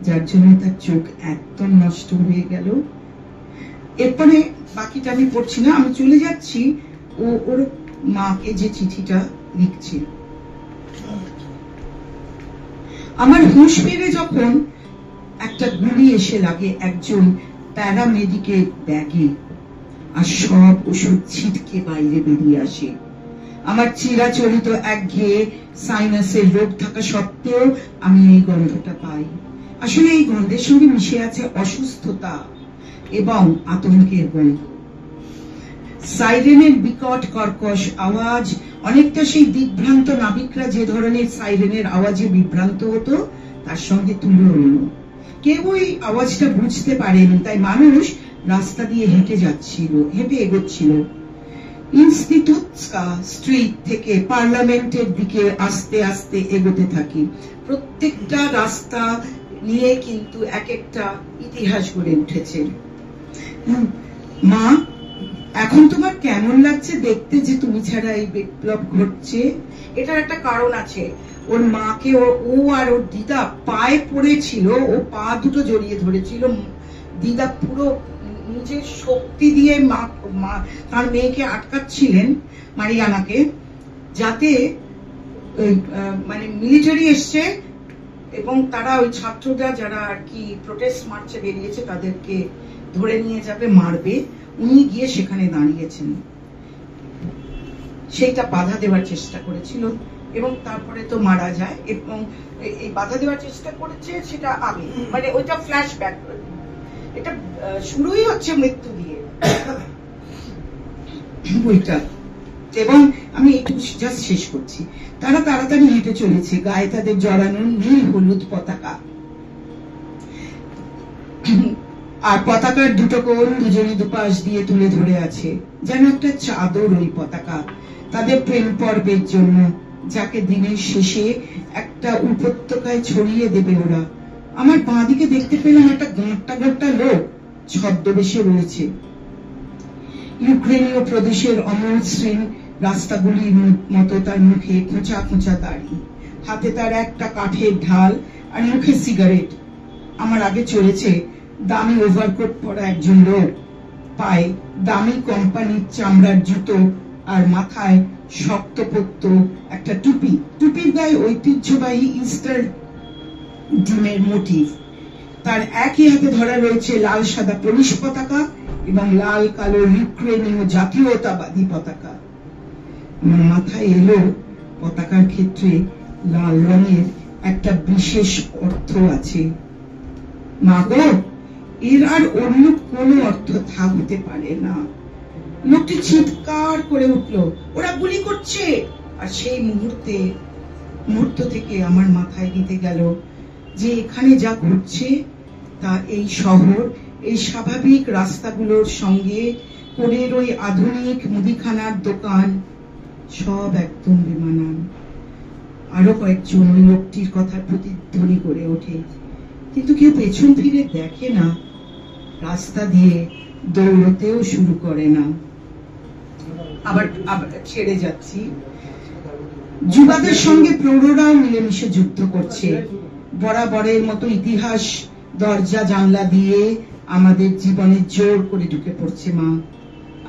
যার জন্য তার চোখ একদম নষ্ট হয়ে গেল। এরপরে বাকিটা আমি পড়ছি না, আমি চলে যাচ্ছি ওর মাকে যে চিঠিটা লিখছে। আমার হুঁশ ফিরে যখন একটা গুলি এসে লাগে একজন প্যারামেডিকের ব্যাগে, আর সব ওষুধ ছিটকে বাইরে বেরিয়ে আসে। আমার চিরাচরিত একঘেয়ে সাইনাসের রোগ থাকা সত্ত্বেও আমি এই গন্ধটা পাই। আসলে এই গন্ধের সঙ্গে মিশে আছে অসুস্থতা এবং আতঙ্কের গন্ধ। সাইরেনের বিকট কর্কশ আওয়াজ, অনেকটা সেই দিগ্ভ্রান্ত নাবিকরা যে ধরনের সাইরেনের আওয়াজে বিভ্রান্ত হতো, তার সঙ্গে তুলনীয়। কেউ ওই আওয়াজটা বুঝতে পারেনি, তাই মানুষ রাস্তা দিয়ে হেঁটে এগোচ্ছিল। ইনস্টিটিউটস্কা স্ট্রিট থেকে পার্লামেন্টের দিকে আস্তে আস্তে এগোতে থাকি। প্রত্যেকটা রাস্তা নিয়ে কিন্তু এক একটা ইতিহাস গড়ে উঠেছে। মা, এখন তোমার কেমন লাগছে দেখতে যে তুমি ছাড়া এই বিপ্লব ঘটছে? এটার একটা কারণ আছে। ওর মাকে ও আর ওর দিদা পায়ে পড়েছিল, ও পা দুটো জড়িয়ে ধরেছিল। দিদা পুরো নিজের শক্তি দিয়ে তার মেয়েকে আটকাচ্ছিলেন, মারিয়ানাকে, যাতে মানে মিলিটারি এসছে এবং তারা ওই ছাত্ররা যারা আর কি প্রোটেস্ট মার্চে বেরিয়েছে তাদেরকে ধরে নিয়ে যাবে, মারবে। উনি গিয়ে সেখানে দাঁড়িয়েছেন, সেইটা বাধা দেওয়ার চেষ্টা করেছিল এবং তারপরে তো মারা যায়। এবং এই বাধা দেওয়ার চেষ্টা করেছে সেটা আগে, মানে ওইটা ফ্ল্যাশব্যাক। এটা শুরুই হচ্ছে মৃত্যু দিয়ে বইটা। এবং আমি একটু জাস্ট শেষ করছি। তারা তাড়াতাড়ি হেঁটে চলেছে, গায়ে তাদের জড়ানো নীল হলুদ পতাকা, আর পতাকার দুটো কোণ দুজনে দুপাশ দিয়ে তুলে ধরে আছে, যেন একটা চাদর ওই পতাকা তাদের প্রেম পর্বের জন্য, যাকে দিনের শেষে একটা উপত্যকায় ছড়িয়ে দেবে ওরা। আমার বাঁ দিকে দেখতে পেলাম একটা গাঁটটা লোক ছদ্মবেশে রয়েছে। ইউক্রেনীয় প্রদেশের অমসৃণ রাস্তাগুলির মতো তার মুখে খোঁচা খোঁচা দাড়ি, হাতে তার একটা কাঠের ঢাল, আর মুখে সিগারেট। আমার আগে চলেছে দামি ওভারকোট পরা একজন লোক, পায়ে দামি কোম্পানির চামড়ার জুতো, আর মাথায় শক্তপোক্ত একটা টুপি। টুপির গায়ে ঐতিহ্যবাহী ইস্টার ডিমের মোটিভ। তার একই হাতে ধরা রয়েছে লাল সাদা পুলিশ পতাকা এবং লাল কালো ইউক্রেনীয় জাতীয়তাবাদী পতাকা। আমার মাথায় এলো পতাকার ক্ষেত্রে লাল রঙের একটা বিশেষ অর্থ আছে। মাগো, এর আর অন্য কোনো অর্থ থাকতে পারে না। লোকটি চিৎকার করে উঠল, ওরা গুলি করছে! আর সেই মুহূর্ত থেকে আমার মাথায় গেঁথে গেল যে এখানে যা ঘটছে তা এই শহর, এই স্বাভাবিক রাস্তাগুলোর সঙ্গে কোণের ওই আধুনিক মুদিখানার দোকান সব একদম বেমানান। আরো কয়েকজন ওই লোকটির কথা প্রতিধ্বনি করে ওঠে, কিন্তু কেউ পেছন ফিরে দেখে না, রাস্তা দিয়ে দৌড়তেও শুরু করে না। আবার ছেড়ে যাচ্ছি। যুবাদের সঙ্গে প্রৌঢ়রাও মিলেমিশে যুদ্ধ করছে। বরাবরের মতো ইতিহাস দরজা জানলা দিয়ে আমাদের জীবনে জোর করে ঢুকে পড়ছে মা।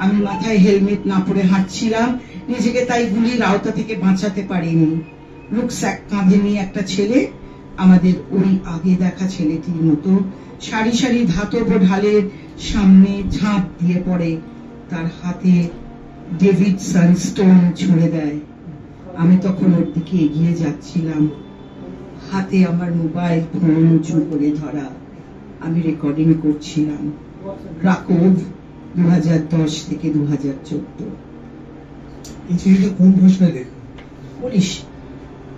আমি মাথায় হেলমেট না পরে হাঁটছিলাম, নিজেকে তাই গুলির আওতা থেকে বাঁচাতে পারিনি। রুকস্যাক কাঁধে নিয়ে একটা ছেলে, আমাদের ওই আগে দেখা ছেলেটির মতো, সারি সারি ধাতব ঢালের সামনে ঝাঁপ দিয়ে পড়ে, তার হাতে ডেভিডসন স্টোন ছুঁড়ে দেয়। আমি তখন ওর দিকে এগিয়ে যাচ্ছিলাম, হাতে আমার মোবাইল ফোন উঁচু করে ধরা। আমি রেকর্ডিং করছিলাম। ক্রাকোভ 2010 থেকে 2014। এই চিঠিটা কোন ভাষায় লেখা? পুলিশ।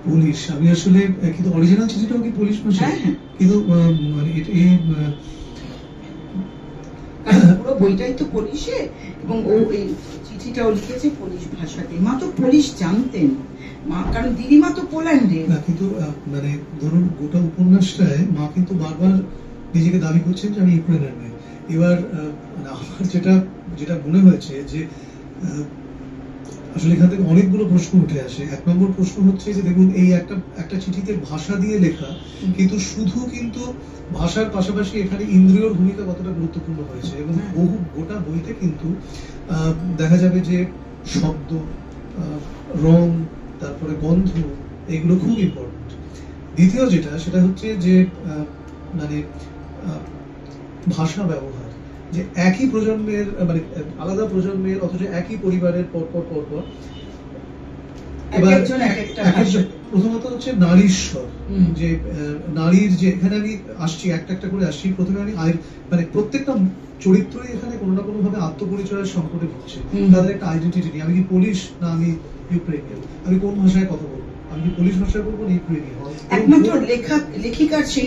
পুলিশ। আমি আসলে কিন্তু অরিজিনাল চিঠিটাও কি পুলিশ ভাষায়? কিন্তু মানে পুরো বইটাই তো পুলিশে, এবং ও এই চিঠিটাও লিখেছে পুলিশ ভাষাতে। মা তো পুলিশ জানতেন, মা কারণ দিদিমা তো পোল্যান্ডে। না, কিন্তু মানে ধরুন গোটা উপন্যাসটায় মা কিন্তু বারবার নিজেকে দাবি করছেন যে আমি ইউক্রেনের মেয়ে। এবার মানে আমার যেটা মনে হয়েছে যে আসলে এখান থেকে অনেকগুলো প্রশ্ন উঠে আসে। এক নম্বর প্রশ্ন হচ্ছে যে দেখুন, এই একটা চিঠিতে ভাষা দিয়ে লেখা, কিন্তু শুধু কিন্তু ভাষার পাশাপাশি এখানে ইন্দ্রিয়র ভূমিকা কতটা গুরুত্বপূর্ণ হয়েছে, এবং গোটা বইতে কিন্তু দেখা যাবে যে শব্দ, রং, তারপরে গন্ধ, এগুলো খুব ইম্পর্টেন্ট। দ্বিতীয় সেটা হচ্ছে যে মানে ভাষা ব্যবহার, যে একই প্রজন্মের মানে আলাদা প্রজন্মের অথচ একই পরিবারের পরপর প্রথমত হচ্ছে নারীর স্বর, যে নারীর যে এখানে আমি আসছি একটা করে আসছি। প্রথমে আমি মানে প্রত্যেকটা চরিত্রই এখানে কোনো না কোনো ভাবে আত্মপরিচয়ের সংকটে ভুগছে। তাদের একটা আইডেন্টিটি নেই। আমি কি পুলিশ না আমি ইউক্রেনিয়ান? আমি কোন ভাষায় কথা বলবো? আমি কি পুলিশ ভাষায় বলবো না ইউক্রেনিয়ান? একমাত্র লেখিকার সেই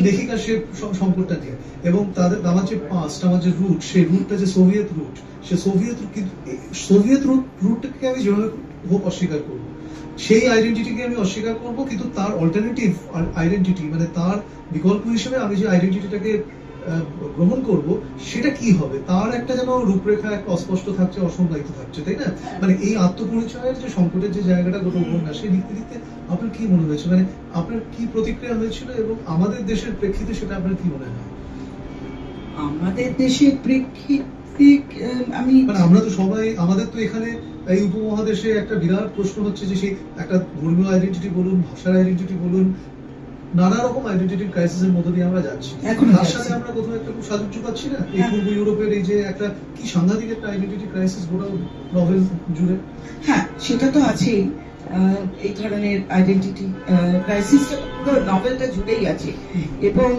সংকটটা নিয়ে। এবং তাদের আমার যে পাস্ট, আমার যে রুট, সেই রুটটা যে সোভিয়েত রুট, সে সোভিয়েত রুটটাকে আমি যেভাবে হোক অস্বীকার করবো, সেই আইডেন্টিটিকে আমি অস্বীকার করবো, কিন্তু তার অল্টারনেটিভ আইডেন্টিটি, মানে তার বিকল্প হিসেবে আমি যে আইডেন্টিটিটাকে গ্রহণ করব, সেটা কি হবে? তার একটা যেন রূপরেখা একটা অস্পষ্ট থাকছে, অসংজ্ঞায়িত থাকছে, তাই না? মানে এই আত্মপরিচয়ের যে সংকটের যে জায়গাটা গোটা উপন্যাসে লিখতে লিখতে আপনার কি মনে হয়েছে, মানে আপনার কি প্রতিক্রিয়া হয়েছিল, এবং আমাদের দেশের প্রেক্ষিতে সেটা আপনার কি মনে হয়? আমাদের দেশের প্রেক্ষিতে আমি মানে আমরা তো সবাই, আমাদের তো এখানে এই উপমহাদেশে একটা বিরাট প্রশ্ন হচ্ছে যে সেই একটা ধর্মীয় আইডেন্টিটি বলুন, ভাষার আইডেন্টিটি বলুন, নানা রকম আইডেন্টিটির ক্রাইসিসের মধ্যে দিয়ে আমরা যাচ্ছি। তার সাথে আমরা কোথাও একটা খুব সাহায্য পাচ্ছি না এই পূর্ব ইউরোপের এই যে একটা কি সাংঘাতিক একটা আইডেন্টিটি ক্রাইসিস গোটা নভেল জুড়ে। হ্যাঁ, সেটা তো আছেই। এই ধরনের আইডেন্টিটি ক্রাইসিসটা পুরো নভেলটা জুড়েই আছে। এবং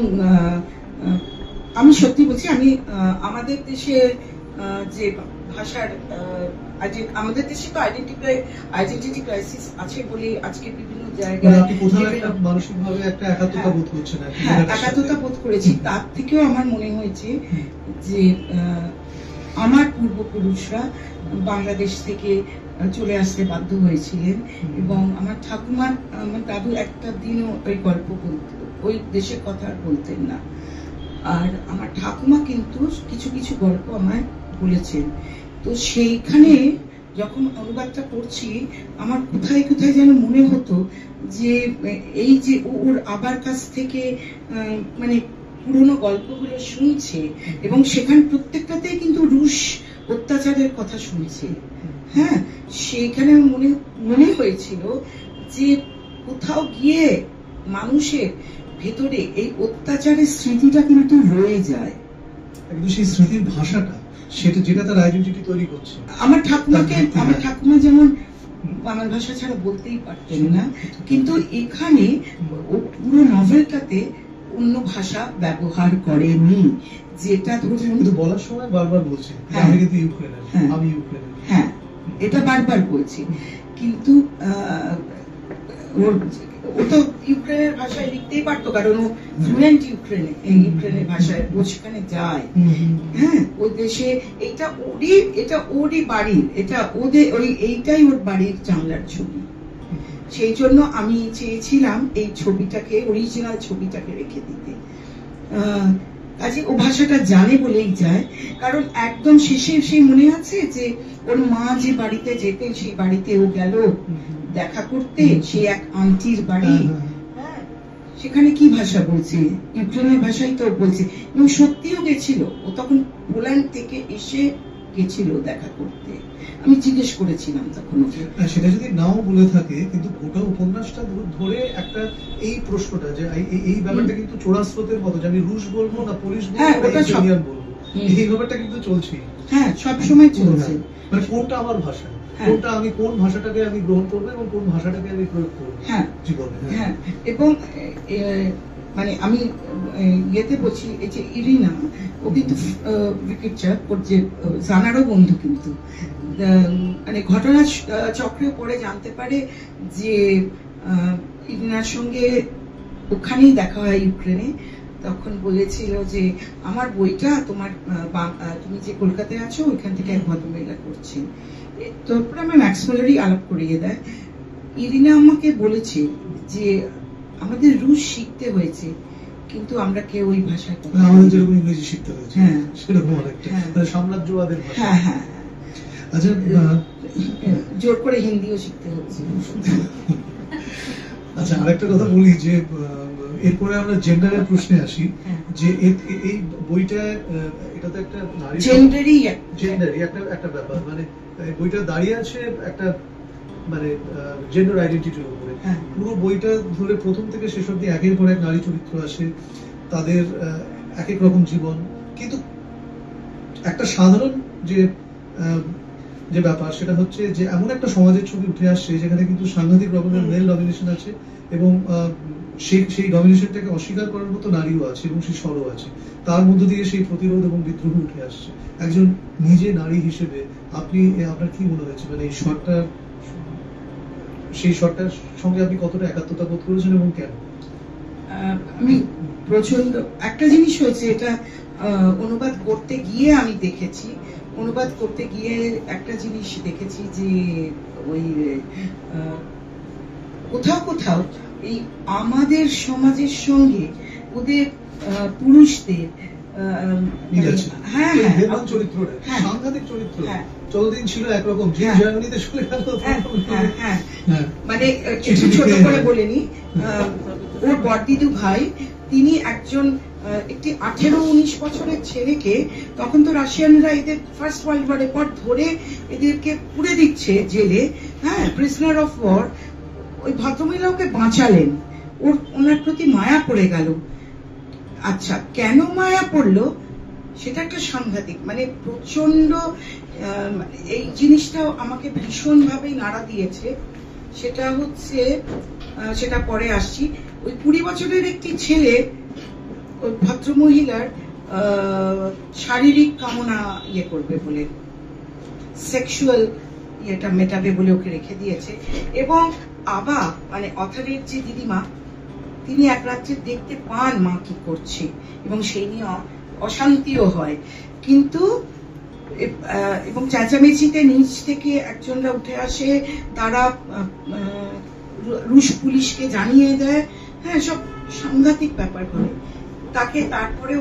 আমি সত্যি বলছি, আমি আমাদের দেশের যে ভাষার আমাদের দেশে তো আইডেন্টিটি ক্রাইসিস আছে বলে আজকে বিভিন্ন জায়গায় মানসিকভাবে একটা একাত্মতা বোধ করছে না। হ্যাঁ, একাত্মতা বোধ করেছি। তার থেকেও আমার মনে হয়েছে যে আমার পূর্বপুরুষরা বাংলাদেশ থেকে চলে আসতে বাধ্য হয়েছিলেন, এবং আমার ঠাকুমার, আমার দাদু একটা দিনও ওই গল্প বলতেন, ওই দেশের কথা বলতেন না। আর আমার ঠাকুমা কিন্তু কিছু কিছু গল্প আমায় বলেছেন। তো সেইখানে যখন অনুবাদটা করছি, আমার কোথায় কোথায় যেন মনে হতো যে এই যে ওর আবার কাছ থেকে মানে পুরনো গল্পগুলো শুনছে, এবং সেখানে প্রত্যেকটাতেই কিন্তু রুশ অত্যাচারের কথা শুনছে। হ্যাঁ, সেইখানে মনে হয়েছিল যে কোথাও গিয়ে মানুষের ভেতরে এই অত্যাচারের স্মৃতিটা কিন্তু রয়ে যায়, কিন্তু সেই স্মৃতির ভাষাটা, সেটা যেটা তার আইডেন্টিটি তৈরি করছে। আমার ঠাকুমা যেমন বাংলা ভাষা ছাড়া বলতেই পারতেন না, কিন্তু এখানে পুরো নভেলটাতে অন্য ভাষা ব্যবহার করেনি, যেটা ধরুন কিন্তু বলার সময় বারবার বলছে আমি কিন্তু ইউক্রেনের, আমি ইউক্রেনের। হ্যাঁ, এটা বারবার বলছি, কিন্তু ও তো ইউক্রেনের ভাষায় লিখতেই পারতো, কারণ ও ফ্লুয়েন্ট ইউক্রেনের ভাষায়, ও সেখানে যায়। হ্যাঁ, ও দেশে এটা ওরই বাড়ির, এটা ওদের এইটাই ওর বাড়ির জানলার ছবি। সেই জন্য আমি চেয়েছিলাম এই ছবিটাকে, অরিজিনাল ছবিটাকে রেখে দিতে। কাজে ও ভাষাটা জানে বলেই যায়, কারণ একদম শেষে সেই মনে আছে যে ওর মা যে বাড়িতে যেতেন সেই বাড়িতে ও গেল দেখা করতে, সে এক আন্টির বাড়ি, সেখানে কি ভাষা বলছে, ইউক্রেনের ভাষাই তো বলছে, এবং সত্যিও গেছিল। ও তখন পোল্যান্ড থেকে এসে গেছিল দেখা করতে। আমি জিজ্ঞেস করেছিলাম তখন ওকে। সেটা যদি নাও বলে থাকে, কিন্তু গোটা উপন্যাসটা ধরে একটা এই প্রশ্নটা যে এই ব্যাপারটা কিন্তু চোরা স্রোতের মতো, যে আমি রুশ বলবো না পোলিশ বলবো না ইউক্রেনিয়ান বলবো, এই ব্যাপারটা কিন্তু চলছে। হ্যাঁ, সবসময় চলছে। মানে কোনটা আমার ভাষা, কোনটা আমি কোন ভাষাটাকে আমি গ্রহণ করবো এবং কোন ভাষাটাকে আমি প্রয়োগ করবো জীবনে। হ্যাঁ, এবং মানে আমি ইয়েতে বলছি, এই যে ইরিনা, ও কিন্তু রিকেটচার, ওর যে জানারও বন্ধু, কিন্তু মানে ঘটনা চক্রে পরে জানতে পারে যে ইরিনার সঙ্গে ওখানেই দেখা হয় ইউক্রেনে। তখন বলেছিল যে আমার বইটা তোমার, তুমি যে কলকাতায় আছো ওইখান থেকে এক ভদ্রমহিলা করছেন। তারপরে আমার ম্যাক্সমুলারই আলাপ করিয়ে দেয়। ইরিনা আমাকে বলেছে যে আমাদের রুশ শিখতে হয়েছে, কিন্তু আমরা কেউ ওই ভাষায় কথা বলি না। আমাদের যেরকম ইংরেজি শিখতে হয়েছে, সেরকম অনেকটা সাম্রাজ্যবাদের ভাষা। হ্যাঁ, আচ্ছা, জোর করে হিন্দিও শিখতে হচ্ছে। আচ্ছা, আরেকটা কথা বলি যে এরপরে আমরা জেন্ডারের প্রশ্নে আসি, যে এই বইটা, এটা তো একটা নারী জেন্ডারই একটা ব্যাপার, মানে বইটা দাঁড়িয়ে আছে একটা মানে জেন্ডার আইডেন্টিটির উপরে। পুরো বইটা ধরে প্রথম থেকে শেষ অবধি একের পর এক নারী চরিত্র আসে, তাদের এক এক রকম জীবন, কিন্তু একটা সাধারণ যে ব্যাপার সেটা হচ্ছে যে এমন একটা সমাজের ছবি উঠে আসছে যেখানে কিন্তু সাংঘাতিক রকমের মেল ডমিনেশন আছে, এবং সেই ডমিনেশনটাকে অস্বীকার করার মতো নারীও আছে এবং সেই স্বরও আছে। তার মধ্য দিয়ে সেই প্রতিরোধ এবং বিদ্রোহ উঠে আসছে। একজন নিজে নারী হিসেবে আপনার কি মনে হয়েছে, মানে সেই শটটার সঙ্গে আপনি কতটা একাত্মতা বোধ করেছেন এবং কেন? আমি প্রচন্ড একটা জিনিস হয়েছে, এটা অনুবাদ করতে গিয়ে আমি দেখেছি, অনুবাদ করতে গিয়ে একটা জিনিস দেখেছি যে ওই কোথাও কোথাও এই আমাদের সমাজের সঙ্গে ওদের পুরুষদের সাংঘাতিক চরিত্র, যতদিন ছিল একরকম, যে জার্মানিতে চলে গেল। মানে একটু ছোট করে বলেনি, ওর বড়দিদু ভাই, তিনি একটি 18-19 বছরের ছেলেকে, তখন তো রাশিয়ানরা এদের ফার্স্ট ওয়ার্ল্ড ওয়ারের পর ধরে এদেরকে পুড়ে দিচ্ছে জেলে, প্রিজনার অফ ওয়ার। ওই ভদ্রমহিলা ওকে বাঁচালেন, ওনার প্রতি মায়া পড়ে গেল। আচ্ছা, কেন মায়া পড়লো সেটা একটা সাংঘাতিক, মানে প্রচন্ড, এই জিনিসটাও আমাকে ভীষণ ভাবে নাড়া দিয়েছে। সেটা হচ্ছে, সেটা পরে আসছি। ওই 20 বছরের একটি ছেলে ওই ভদ্রমহিলার শারীরিক কামনা করবে বলে, সেক্সুয়াল ইয়েটা মেটাবে বলে ওকে রেখে দিয়েছে। এবং আবার মানে অথরের যে দিদিমা, তিনি এক রাত্রে দেখতে পান মা কি করছে, এবং সেই নিয়ে অশান্তিও হয়। কিন্তু এবং চেঁচামেচিতে নিচ থেকে একজনরা উঠে আসে, তারা রুশ পুলিশকে জানিয়ে দেয়। সব সাংঘাতিক ব্যাপার করে তাকে তারপরেও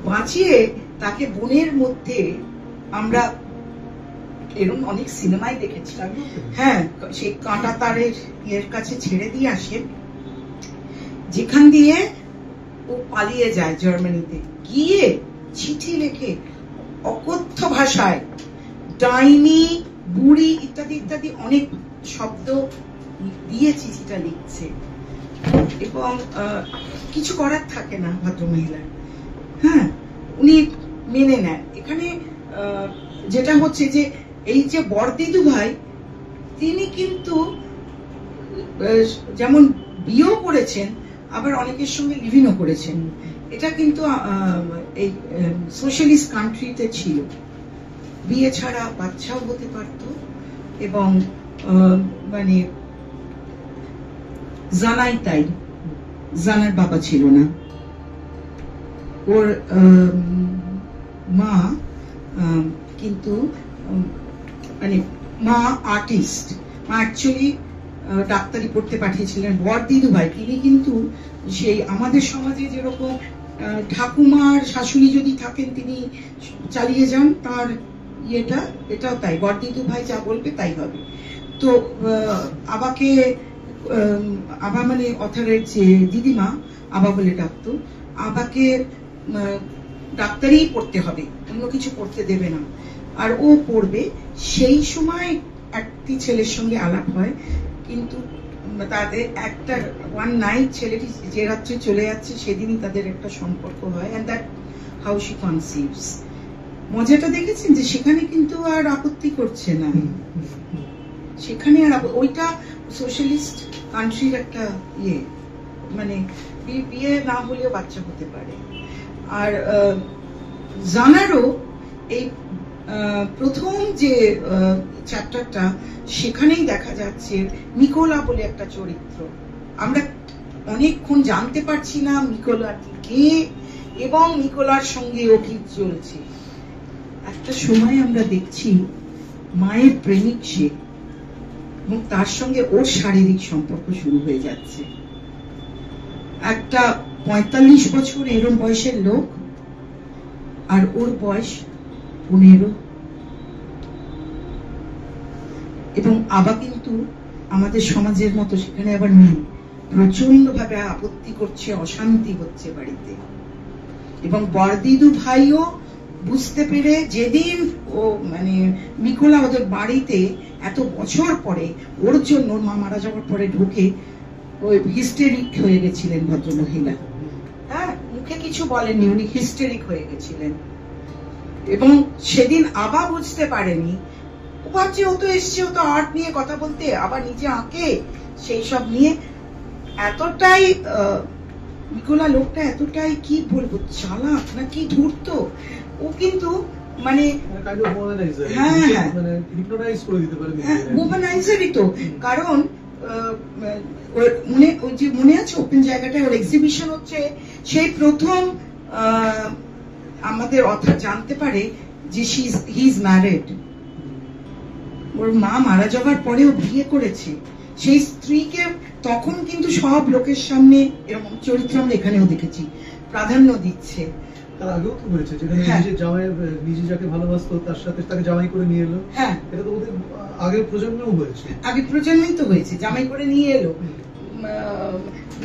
বাঁচিয়ে তাকে বনের মধ্যে, আমরা এরকম অনেক সিনেমায় দেখেছিলাম, সেই কাঁটা তারের ইয়ের কাছে ছেড়ে দিয়ে আসে, যেখান দিয়ে ও পালিয়ে যায় জার্মানিতে গিয়ে, চিঠি লেখে অকথ্য ভাষায়, ডাইনি, বুড়ি ইত্যাদি ইত্যাদি অনেক শব্দ দিয়ে চিঠিটা লিখছে, এবং কিছু করার থাকে না ভদ্রমহিলার। উনি মেনে নেন। এখানে যেটা হচ্ছে যে এই যে বড়দিদু ভাই, তিনি কিন্তু যেমন বিয়েও করেছেন, আবার অনেকের সঙ্গে লিভিংও করেছেন। এটা কিন্তু এই সোশ্যালিস্ট কান্ট্রিতে ছিল, বিয়ে ছাড়া বাচ্চাও হতে পারত, এবং মানে জানাই তাই, জানার বাবা ছিল না, ওর মা কিন্তু মানে মা আর্টিস্ট, মা অ্যাকচুয়ালি ডাক্তারি পড়তে পাঠিয়েছিলেন। বড়দিদু ভাই তিনি কিন্তু সেই আমাদের সমাজে যেরকম ঠাকুমার শাশুড়ি যদি থাকেন তিনি চালিয়ে যান, তার ইয়েটা এটাও তাই, বড়দিদু ভাই যা বলবে তাই হবে। তো আবাকে আবা মানে অথারের যে দিদিমা আবা বলে ডাকতো, আবাকে ডাক্তারি পড়তে হবে, অন্য কিছু পড়তে দেবে না, আর ও পড়বে। সেই সময় একটি ছেলের সঙ্গে আলাপ হয়, কিন্তু তাদের একটা ওয়ান নাইট, ছেলেটি যে রাত্রে চলে যাচ্ছে সেদিনই তাদের একটা সম্পর্ক হয়, এন্ড দ্যাট হাউ শি কনসিভস। মজাটা দেখেছেন যে সেখানে কিন্তু আর আপত্তি করছে না, সেখানে আর ওইটা সোশ্যালিস্ট কান্ট্রির একটা ইয়ে, মানে বিয়ে না হলেও বাচ্চা হতে পারে। আর জানারও এই প্রথম যে চ্যাপ্টারটা, সেখানেই দেখা যাচ্ছে নিকোলা বলে একটা চরিত্র। আমরা অনেকক্ষণ জানতে পারছি না নিকোলা কে, এবং নিকোলার সঙ্গে ও কি চলছে। একটা সময় আমরা দেখছি মায়ের প্রেমিক সে, এবং তার সঙ্গে ওর শারীরিক সম্পর্ক শুরু হয়ে যাচ্ছে। একটা 45 বছর এরম বয়সের লোক, আর ওর বয়স 15, এবং আবা কিন্তু আমাদের সমাজের মতো সেখানে আবার নেই, প্রচন্ড ভাবে আপত্তি করছে, অশান্তি হচ্ছে বাড়িতে। এবং বড়দিদু ভাইও বুঝতে পেরে, যেদিন ও মানে নিকোলা ওদের বাড়িতে এত বছর পরে ওর জন্য, মা মারা যাওয়ার পরে ঢুকে ওই হিস্টেরিক হয়ে গেছিলেন ভদ্রমহিলা। হ্যাঁ, মুখে কিছু বলেননি, উনি হিস্টেরিক হয়ে গেছিলেন। এবং সেদিন আবা বুঝতে পারেনি, ও ভাবছে ও তো এসছে, ও তো আর্ট নিয়ে কথা বলতে, আবার নিজে আঁকে, সেই সব নিয়ে এতটাই নিকোলা লোকটা এতটাই কি বলবো চালাক না কি ধূর্ত, ও কিন্তু মানে হিপনোটাইজারই তো। কারণ মনে আছে ওপেন জায়গাটায় ওর এক্সিবিশন হচ্ছে, সেই প্রথম আমাদের অথর জানতে পারে যে হি ইজ ম্যারিড। ওর মা মারা যাওয়ার পরে ও বিয়ে করেছে, সেই স্ত্রীকে তখন কিন্তু সব লোকের সামনে, এরকম চরিত্র আমরা এখানেও দেখেছি, প্রাধান্য দিচ্ছে। তার আগেও তো হয়েছে, যেখানে নিজে যাকে ভালোবাসতো তার সাথে তাকে জামাই করে নিয়ে এলো। হ্যাঁ, এটা তো ওদের আগের প্রজন্মেও হয়েছে, আগের প্রজন্মেই তো হয়েছে, জামাই করে নিয়ে এলো,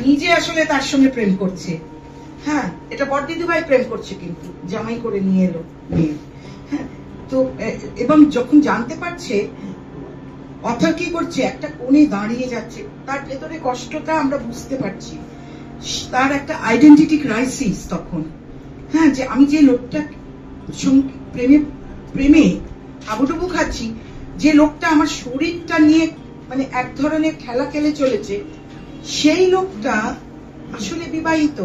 নিজে আসলে তার সঙ্গে প্রেম করছে। হ্যাঁ, এটা বড়দিদু ভাই প্রেম করছে, কিন্তু জামাই করে নিয়ে এলো মেয়ে। হ্যাঁ, তো এবং যখন জানতে পারছে, অথর কি করছে, একটা কোণে দাঁড়িয়ে যাচ্ছে, তার ভেতরে কষ্টটা আমরা বুঝতে পারছি, তার একটা আইডেন্টিটি ক্রাইসিস তখন। হ্যাঁ, যে আমি যে লোকটা প্রেমে হাবুডুবু খাচ্ছি, যে লোকটা আমার শরীরটা নিয়ে মানে এক ধরনের খেলা খেলে চলেছে, সেই লোকটা আসলে বিবাহিত।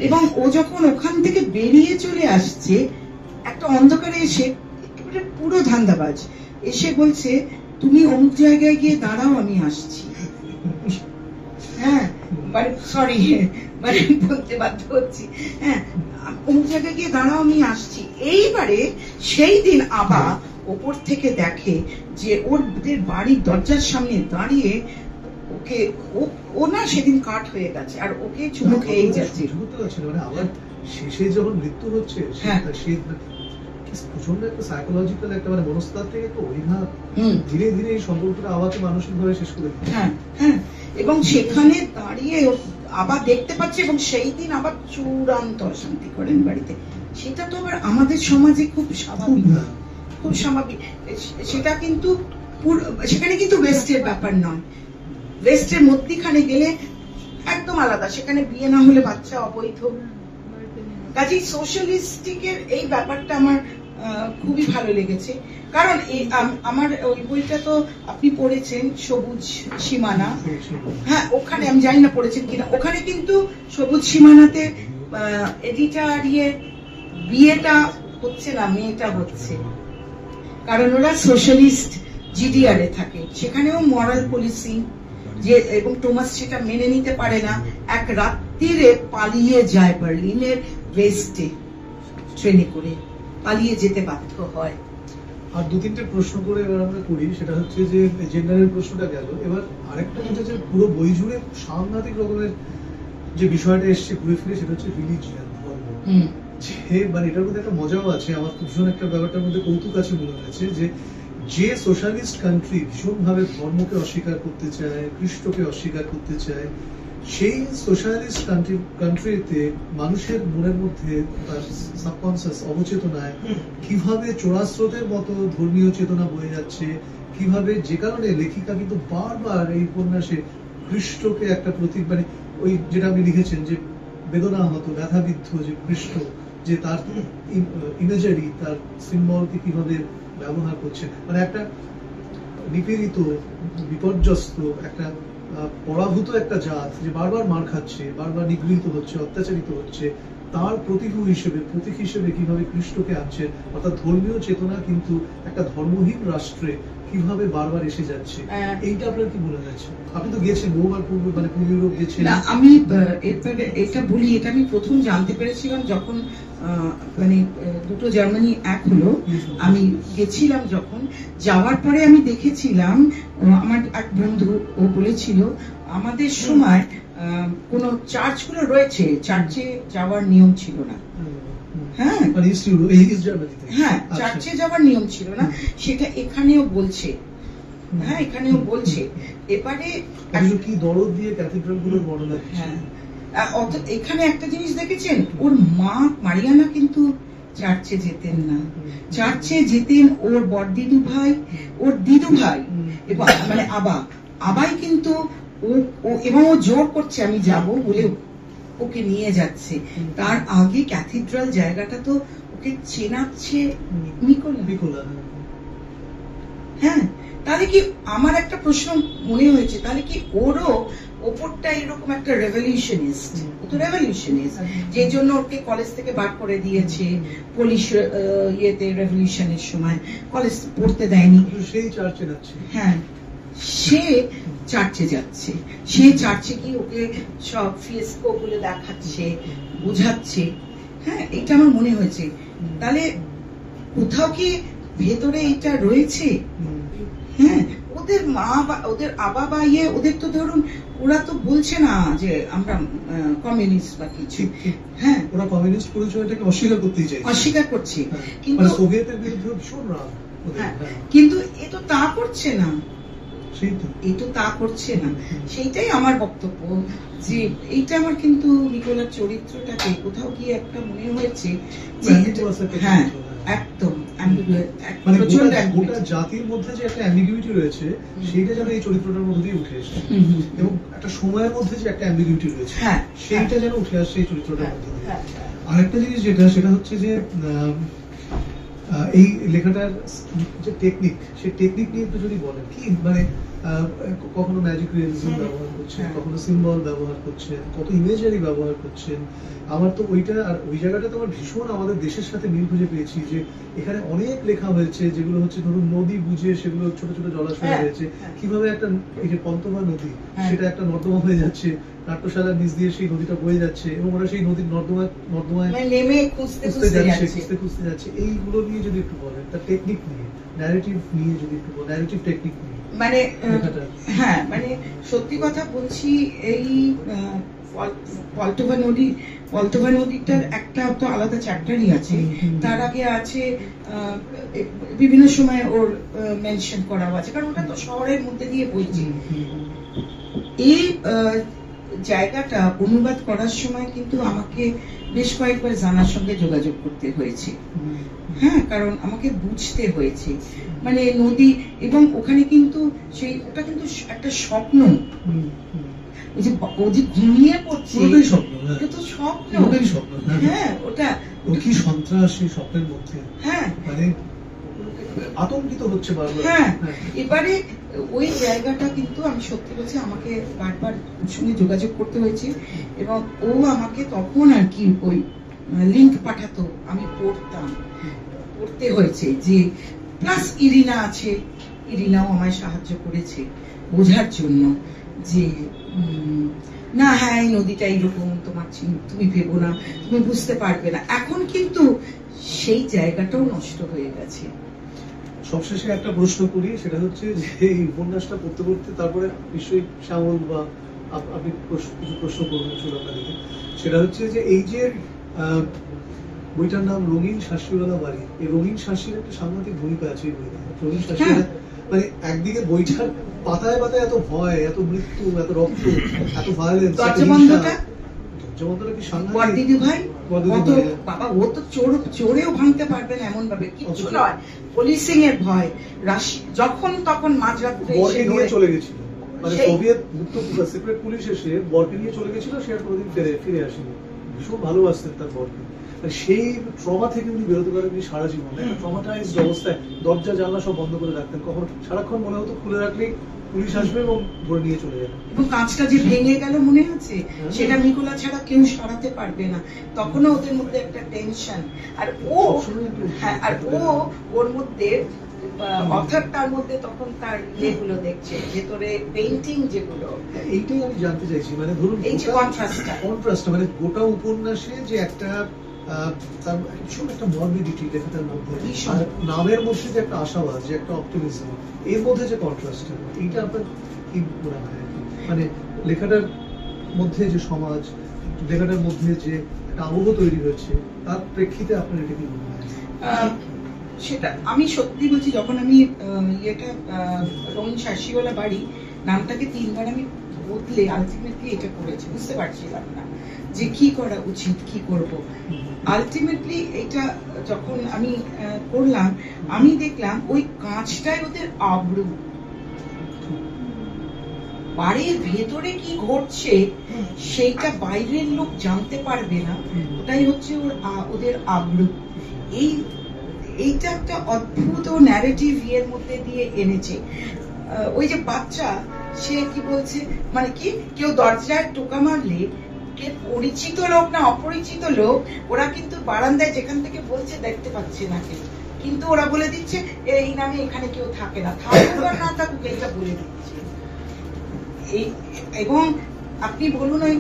এবং ও যখন ওখান থেকে বেরিয়ে চলে আসছে, একটা অন্ধকারে এসে, পুরো ধান্দাবাজ এসে বলছে, তুমি অমুক জায়গায় গিয়ে দাঁড়াও, আমি আসছি। হ্যাঁ, মানে সরি, মানে বলতে বাধ্য হচ্ছি, হ্যাঁ, অমুক জায়গায় গিয়ে দাঁড়াও, আমি আসছি। এইবারে সেই দিন আবার ওপর থেকে দেখে যে ওদের বাড়ির দরজার সামনে দাঁড়িয়ে ওকে, ও না সেদিন কাট হয়ে গেছে, আর ওকে চুমু খেয়েই যাচ্ছে। মানে আবার শেষে যখন মৃত্যু হচ্ছে, প্রচন্ড একটা সাইকোলজিক্যাল একটা মানে মনস্তাত্ত্বিক একটা অভিঘাত, ধীরে ধীরে এই সম্পর্কটা আবার মানসিক ভাবে শেষ করে দিচ্ছে। হ্যাঁ হ্যাঁ, এবং সেখানে দাঁড়িয়ে আবার দেখতে পাচ্ছে, এবং সেই দিন আবার চূড়ান্ত অশান্তি করেন বাড়িতে। সেটা তো আবার আমাদের সমাজে খুব স্বাভাবিক, খুব স্বাভাবিক। সেটা কিন্তু সেখানে কিন্তু ওয়েস্টের ব্যাপার নয়, ওয়েস্টের মধ্যখানে গেলে একদম আলাদা, সেখানে বিয়ে না হলে বাচ্চা অবৈধ। কাজেই সোশ্যালিস্টিকের এই ব্যাপারটা আমার খুবই ভালো লেগেছে। কারণ আমার ওই বইটা তো আপনি পড়েছেন, সবুজ সীমানা। হ্যাঁ, ওখানে আমি জানি না পড়েছেন কিনা, ওখানে কিন্তু সবুজ সীমানাতে এডিটার বিয়েটা হচ্ছে না, মেয়েটা হচ্ছে, কারণ ওরা সোশ্যালিস্ট জিডিআর এ থাকে, সেখানেও মরাল পুলিশিং, যে এবং টোমাস সেটা মেনে নিতে পারে না, এক রাত্রিরে পালিয়ে যায় বার্লিনের ওয়েস্টে, ট্রেনে করে পালিয়ে যেতে বাধ্য হয়। আর দু তিনটে প্রশ্ন করে এবার আমরা করি, সেটা হচ্ছে যে জেন্ডারের প্রশ্নটা গেল, এবার আরেকটা হচ্ছে যে পুরো বই জুড়ে সাংঘাতিক রকমের যে বিষয়টা এসছে ঘুরে ফিরে, সেটা হচ্ছে রিলিজিয়ান, ধর্ম। যে মানে এটার মধ্যে একটা মজাও আছে, আমার ভীষণ একটা ব্যাপারটার মধ্যে কৌতুক আছে মনে হয়েছে, যে সোশ্যালিস্ট কান্ট্রি ভীষণ ভাবে ধর্মকে অস্বীকার করতে চায়, খ্রিস্টকে অস্বীকার করতে চায়, সেই সোশ্যালিস্ট কান্ট্রিতে মানুষের মনের মধ্যে তার সাবকনসিয়াস অবচেতনায় কিভাবে চোরাস্রোতের মতো ধর্মীয় চেতনা বয়ে যাচ্ছে, কিভাবে যে কারণে লেখিকা কিন্তু বারবার এই উপন্যাসে খ্রিস্টকে একটা প্রতীক, মানে ওই যেটা আপনি লিখেছেন যে বেদনা হতো ব্যথাবিদ্ধ যে খ্রিস্ট, যে তার ইমেজারি, তার সিম্বলকে কিভাবে ব্যবহার করছে, মানে একটা নিপীড়িত, বিপর্যস্ত, একটা পরাভূত একটা জাত যে বারবার মার খাচ্ছে, বারবার নিগৃহীত হচ্ছে, অত্যাচারিত হচ্ছে, তার প্রতীক হিসেবে কিভাবে খ্রিস্টকে আনছে, অর্থাৎ ধর্মীয় চেতনা কিন্তু একটা ধর্মহীন রাষ্ট্রে কিভাবে বারবার এসে যাচ্ছে, এইটা আপনার কি মনে হচ্ছে? আপনি তো গিয়েছেন বহুবার পূর্ব ইউরোপ গেছেন। আমি এটা বলি, এটা আমি প্রথম জানতে পেরেছিলাম যখন মানে দুটো জার্মানি এক হলো, আমি গেছিলাম যখন, যাওয়ার পরে আমি দেখেছিলাম, আমার এক বন্ধু ও বলেছিল আমাদের সময় কোন চার্চগুলো রয়েছে, চার্চে যাওয়ার নিয়ম ছিল না। হ্যাঁ, চার্চে যাওয়ার নিয়ম ছিল না, সেটা এখানেও বলছে। হ্যাঁ, এখানেও বলছে। এবারে কি দরদ দিয়ে ক্যাথিড্রালগুলোর বর্ণনা। হ্যাঁ, এখানে একটা জিনিস দেখেছেন, ওর মা মারিয়ানা কিন্তু চার্চে যেতেন না, চার্চে যেতেন ওর বড়দিদু ভাই, ওর দিদু ভাই, এবং মানে আবাই কিন্তু এবং ও জোর করছে আমি যাব বলে ওকে নিয়ে যাচ্ছে। তার আগে ক্যাথিড্রাল জায়গাটা তো ওকে চেনাচ্ছে নিকোলা। হ্যাঁ, তাহলে কি আমার একটা প্রশ্ন মনে হয়েছে, তাহলে কি ওরও ওপরটা এরকম একটা রেভলিউশনিস্ট, ও তো রেভলিউশনিস্ট, যে জন্য ওকে কলেজ থেকে বার করে দিয়েছে, পুলিশ ইয়েতে রেভলিউশনের সময় কলেজ পড়তে দেয়নি, সেই চার্চে যাচ্ছে। হ্যাঁ, সে চার্চে যাচ্ছে, সে চার্চে কি ওকে সব ফ্রেস্কো গুলো দেখাচ্ছে, বোঝাচ্ছে। হ্যাঁ, এটা আমার মনে হয়েছে। তাহলে কোথাও কি ভেতরে এটা রয়েছে? হ্যাঁ, ওদের মা বা ওদের আবা বা ইয়ে, ওদের তো ধরুন ওরা তো বলছে না যে আমরা কমিউনিস্ট বা কিছু। হ্যাঁ, ওরা কমিউনিস্ট পরিচয়টাকে অস্বীকার করতেই চায়, অস্বীকার করছে, কিন্তু সোভিয়েতের বিরুদ্ধে ভীষণ রাগ। কিন্তু এ তো তা করছে না, এই তো তা করছে না। সেইটাই আমার বক্তব্য, যে এইটা আমার কিন্তু নিকোলার চরিত্রটাকে কোথাও গিয়ে একটা মনে হয়েছে যে হ্যাঁ একদম মানে গোটা জাতির মধ্যে যে একটা অ্যাম্বিগুইটি রয়েছে, সেইটা যেন এই চরিত্রটার মধ্যে দিয়ে উঠে এসেছে, এবং একটা সময়ের মধ্যে যে একটা অ্যাম্বিগুইটি রয়েছে সেইটা যেন উঠে আসছে এই চরিত্রটার মধ্যে দিয়ে। আরেকটা জিনিস সেটা হচ্ছে যে এই লেখাটার যে টেকনিক, সেই টেকনিক নিয়ে একটু যদি বলেন, কি মানে কখনো ম্যাজিক রিয়েলিজম ব্যবহার করছেন, কখনো সিম্বল ব্যবহার করছেন, কত ইমেজারি ব্যবহার করছেন। আমার তো ওইটা, আর ওই জায়গাটা তো আমার ভীষণ আমাদের দেশের সাথে মিল খুঁজে পেয়েছি, যে এখানে অনেক লেখা হয়েছে যেগুলো হচ্ছে ধরুন নদী বুঝে, সেগুলো ছোট ছোট জলাশয় হয়েছে, কিভাবে একটা এই যে পন্তমা নদী, সেটা একটা নর্দমা হয়ে যাচ্ছে, নাট্যশালার নিচ দিয়ে সেই নদীটা বয়ে যাচ্ছে, এবং ওরা সেই নদীর নর্দমায় নেমে খুঁজতে যাচ্ছে। এইগুলো নিয়ে যদি একটু বলেন, তার টেকনিক নিয়ে, ন্যারেটিভ নিয়ে যদি একটু বলেন, ন্যারেটিভ টেকনিক নিয়ে। মানে হ্যাঁ, মানে সত্যি কথা বলছি, এই পল্টভা নদীটার একটা তো আলাদা চ্যাপ্টারই আছে, তার আগে আছে বিভিন্ন সময় ওর মেনশন করাও আছে, কারণ ওটা তো শহরের মধ্যে দিয়ে বইছে। এই জায়গাটা অনুবাদ করার সময় কিন্তু আমাকে বেশ কয়েকবার জানার সঙ্গে যোগাযোগ করতে হয়েছে। হ্যাঁ, কারণ আমাকে বুঝতে হয়েছে, মানে নদী, এবং ওখানে কিন্তু ওটা কিন্তু একটা স্বপ্ন, ও যে ঘুমিয়ে পড়ছে, ওটা তো স্বপ্ন। হ্যাঁ, ওটা কি সন্ত্রাস সেই স্বপ্নের মধ্যে। হ্যাঁ, মানে আতঙ্কিত হচ্ছে বারবার। হ্যাঁ, এবারে ওই জায়গাটা কিন্তু আমি সত্যি বলছি, আমাকে বারবার সঙ্গে যোগাযোগ করতে হয়েছে, এবং ও আমাকে তখন আর কি ওই লিঙ্ক পাঠাতো, আমি পড়তে হয়েছে, যে প্লাস ইরিনা আছে, ইরিনাও আমায় সাহায্য করেছে বোঝার জন্য, যে না হ্যাঁ এই নদীটা এইরকম, তোমার তুমি ভেবো না, তুমি বুঝতে পারবে না। এখন কিন্তু সেই জায়গাটাও নষ্ট হয়ে গেছে। সবশেষে একটা প্রশ্ন করি, সেটা হচ্ছে যে এই উপন্যাসটা পড়তে পড়তে তারপরে নিশ্চয়ই শ্যামল বা আপনি কিছু প্রশ্ন করবেন আপনাদেরকে, সেটা হচ্ছে যে এই যে বইটার নাম রঙিন শাঁসিওয়ালা বাড়ি, এই রঙিন শাঁসির একটা সাংঘাতিক ভূমিকা আছে এই বইতে। রঙিন শাঁসি মানে একদিকে বইটার পাতায় পাতায় এত ভয়, এত মৃত্যু, এত রক্ত, এত ভায়োলেন্স, দরজাবন্ধটা কি সাংঘাতিক। ভাই বাবা, ও তো চোরেও ভাঙতে পারবে না এমন ভাবে, কিছু নয়, পুলিশিং এর ভয়। যখন তখন মাঝরাত্রে বরকে নিয়ে চলে গেছিল, মানে সোভিয়েত সিক্রেট পুলিশ এসে বরকে নিয়ে চলে গেছিল, সে আর কোনোদিন ফিরে আসেনি। ভীষণ ভালোবাসতেন তার বরকে। সেই ট্রমা থেকে উনি বেরোতে পারেননি সারা জীবন, একটা ট্রমাটাইজড অবস্থায় দরজা জানলা সব বন্ধ করে রাখতেন। কখন সারাক্ষণ মনে হতো খুলে রাখলেই পুলিশ আসবে এবং ধরে নিয়ে চলে যাবে। এবং কাঁচটা যে ভেঙে গেল মনে আছে, সেটা নিকোলা ছাড়া কেউ সরাতে পারবে না। তখনও ওদের মধ্যে একটা টেনশন, আর ওর মধ্যে অথারটার মধ্যে তখন তার ইয়েগুলো দেখছে ভেতরে পেইন্টিং যেগুলো। এইটাই আমি জানতে চাইছি, মানে ধরুন এই যে কন্ট্রাস্টটা, মানে গোটা উপন্যাসে যে একটা তার ভীষণ একটা মর্বিডিটি লেখাটার মধ্যে, আর নামের মধ্যে যে একটা আশাবাদ, যে একটা অপটিমিজম, এর মধ্যে যে কন্ট্রাস্টটা, এইটা আপনার কি মনে হয়? মানে লেখাটার মধ্যে যে সমাজ, লেখাটার মধ্যে যে একটা আবহ তৈরি হয়েছে, তার প্রেক্ষিতে আপনার এটা কি মনে হয়? সেটা আমি সত্যি বলছি, যখন আমি রঙিন শাঁসিওয়ালা বাড়ি নামটাকে 3 বার আমি বদলে আলটিমেটলি এটা করেছি, বুঝতে পারছিলাম না যে কি করা উচিত, কি করব। আলটিমেটলি এটা যখন আমি করলাম, আমি দেখলাম ওই কাঁচটাই ওদের আবরু, বাড়ির ভেতরে কি ঘটছে সেইটা বাইরের লোক জানতে পারবে না, ওটাই হচ্ছে ওদের আবরু। এইটা একটা অদ্ভুত ন্যারেটিভ এর মধ্যে দিয়ে এনেছে। ওই যে বাচ্চা, সে কি বলছে, মানে কি কেউ দরজায় টোকা মারলে, কে পরিচিত লোক না অপরিচিত লোক, ওরা কিন্তু বারান্দায় যেখান থেকে বলছে দেখতে পাচ্ছে না কেউ, কিন্তু ওরা বলে দিচ্ছে এই নামে এখানে কেউ থাকে না, থাকুক আর না থাকুক এইটা বলে দিচ্ছে। এবং আপনি বলুন ওই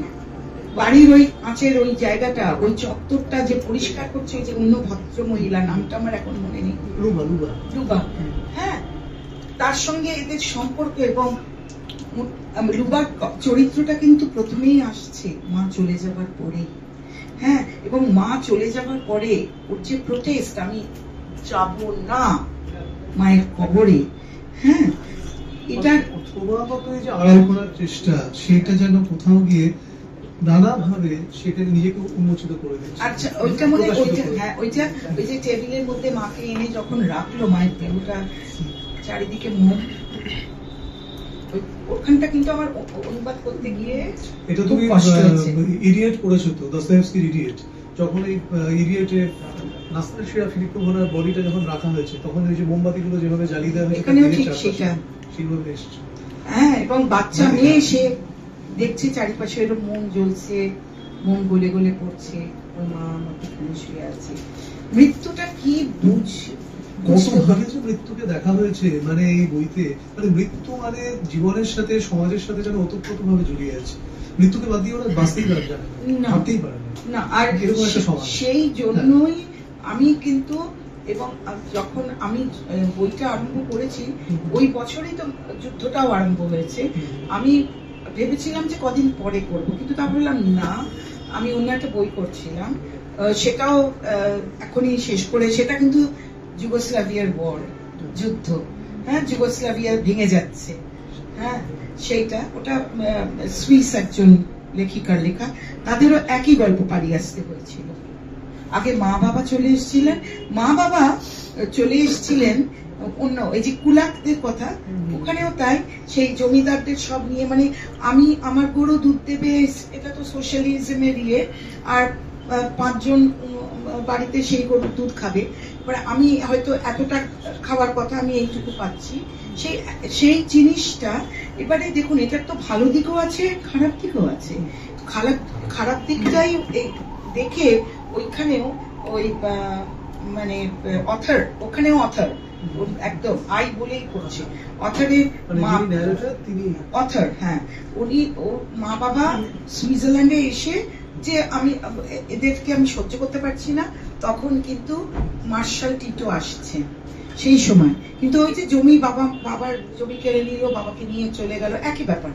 বাড়ির ওই কাঁচের ওই জায়গাটা, ওই চত্বরটা যে পরিষ্কার করছে, ওই যে অন্য ভদ্র মহিলা, নামটা আমার এখন মনে নেই, লুবা, হ্যাঁ, তার সঙ্গে এদের সম্পর্ক। এবং লুবার চরিত্রটা কিন্তু প্রথমেই আসছে মা চলে যাবার পরে, হ্যাঁ, এবং মা চলে যাবার পরে ওর যে প্রোটেস্ট, আমি যাব না মায়ের কবরে, হ্যাঁ, এটা আড়াল করার চেষ্টা, সেটা যেন কোথাও গিয়ে নানাভাবে সেটা নিজেকে উন্মোচিত করে দিচ্ছে। আচ্ছা, ওইটা মনে হ্যাঁ, ওইটা ওই যে টেবিলের মধ্যে মাকে এনে যখন রাখলো, মায়ের দেহটা চারিদিকে মুখ, ওখানটা কিন্তু আমার অনুবাদ করতে গিয়ে এটা তুমি ইডিয়েট পড়েছো তো, দস্তয়েভস্কির ইডিয়েট, যখন এই ইডিয়েটে নাস্তাশিয়া ফিলিপোভনার বডিটা যখন রাখা হয়েছে, তখন ওই যে মোমবাতিগুলো যেভাবে জ্বালিয়ে দেওয়া হয়েছে, এখানেও ঠিক সেটা, সেইভাবে এসছে। হ্যাঁ, এবং বাচ্চা মেয়ে সে দেখছে চারিপাশে এরকম মোম জ্বলছে, মোম গলে গলে পড়ছে, ওর মা আমাকে শুয়ে আছে। মৃত্যুটা কি কতভাবে যে মৃত্যুকে দেখা হয়েছে মানে এই বইতে, মানে মৃত্যু মানে জীবনের সাথে, সমাজের সাথে যেন ওতপ্রোতভাবে জড়িয়ে আছে। মৃত্যুকে বাদ দিয়ে ওরা বাঁচতেই পারে না, ভাবতেই পারে না। আর সেই জন্যই আমি কিন্তু, এবং যখন আমি বইটা আরম্ভ করেছি, ওই বছরই তো যুদ্ধটাও আরম্ভ হয়েছে। আমি ভেবেছিলাম যে কদিন পরে করব, কিন্তু তা বললাম না, আমি অন্য একটা বই করছিলাম, সেটাও এখনই শেষ করে। সেটা কিন্তু যুগোস্লাভিয়ার ওয়ার, যুদ্ধ, হ্যাঁ, যুগোস্লাভিয়া ভেঙে যাচ্ছে, হ্যাঁ, সেইটা, ওটা সুইস একজন লেখিকার লেখা, তাদেরও একই গল্প পাড়িয়ে আসতে হয়েছিল। আগে মা বাবা চলে এসেছিলেন অন্য এই যে কুলাকদের কথা, ওখানেও তাই, সেই জমিদারদের সব নিয়ে, মানে আমি আমার গরু দুধ দেবে, এটা তো সোশ্যালিজমের ইয়ে, আর 5 জন বাড়িতে সেই গরুর দুধ খাবে, মানে আমি হয়তো এতটা খাওয়ার কথা, আমি এইটুকু পাচ্ছি, সেই জিনিসটা। এবারে দেখুন, এটার তো ভালো দিকও আছে, খারাপ দিকও আছে। খারাপ দিকটাই দেখে ওইখানেও ওই মানে ওখানেও অথার একদম আই বলেই করছে। অথরের অথর, হ্যাঁ, উনি ওর মা বাবা সুইজারল্যান্ডে এসে যে এদেরকে আমি সহ্য করতে পারছি না, তখন কিন্তু মার্শাল টিটো আসছে সেই সময়। কিন্তু ওই যে বাবার জমি কেড়ে নিল, বাবাকে নিয়ে চলে গেল, একই ব্যাপার।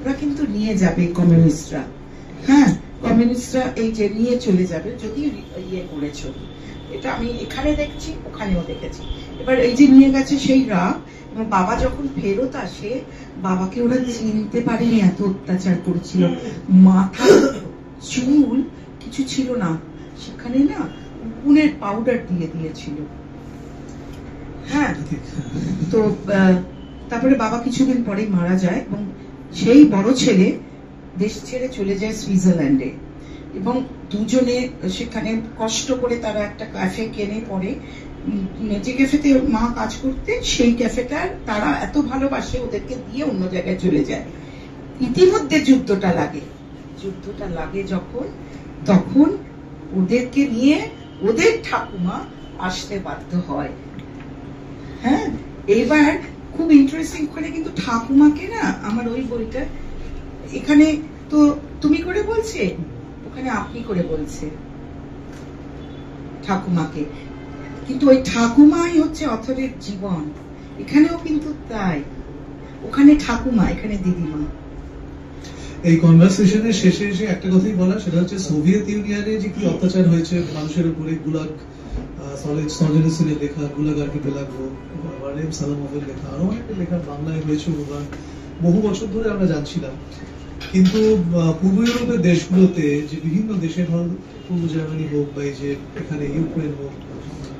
ওরা কিন্তু নিয়ে যাবে কমিউনিস্টরা, হ্যাঁ, কমিউনিস্টরা এই যে নিয়ে চলে যাবে যদি ইয়ে করেছো। এটা আমি এখানে দেখছি, ওখানেও দেখেছি। এবার এই যে নিয়ে গেছে সেই রাগ, এবং বাবা যখন ফেরত আসে, বাবাকে ওরা চিনতে পারেনি, এত অত্যাচার করেছিল। মাথা চুল কিছু ছিল না, সেখানে না উকুনের পাউডার দিয়ে দিয়েছিল। হ্যাঁ, তো তারপরে বাবা কিছুদিন পরেই মারা যায়, এবং সেই বড় ছেলে দেশ ছেড়ে চলে যায় সুইজারল্যান্ডে, এবং দুজনে সেখানে কষ্ট করে তারা একটা ক্যাফে কেনে পরে, যে ক্যাফেতে মা কাজ করতে, সেই ক্যাফেটার তারা এত ভালোবাসে, ওদেরকে দিয়ে অন্য জায়গায় চলে যায়। ইতিমধ্যে যুদ্ধটা লাগে যখন, তখন ওদেরকে নিয়ে ওদের ঠাকুমা আসতে বাধ্য হয়। হ্যাঁ, এবার খুব ইন্টারেস্টিং করে কিন্তু ঠাকুমাকে না, আমার ওই বইটা এখানে তো তুমি করে বলছে, ওখানে আপনি করে বলছে ঠাকুমাকে, কিন্তু ওই ঠাকুমাই হচ্ছে অথরের জীবন। এখানেও কিন্তু তাই, ওখানে ঠাকুমা, এখানে দিদিমা। এই কনভারসেশনের শেষে এসে একটা কথাই বলা, সেটা হচ্ছে সোভিয়েত ইউনিয়নে যে কি অত্যাচার হয়েছে মানুষের উপরে, গুলাগ, সলিডসিনের লেখা গুলাগ আর্কিপেলাগো, ওয়ারেম সালামোভের লেখা, আরো অনেকের লেখা বাংলায় হয়েছে অনুবাদ, বহু বছর ধরে আমরা জানছিলাম। কিন্তু পূর্ব ইউরোপের দেশগুলোতে, যে বিভিন্ন দেশে, ধর পূর্ব জার্মানি হোক বা এই যে এখানে ইউক্রেন হোক,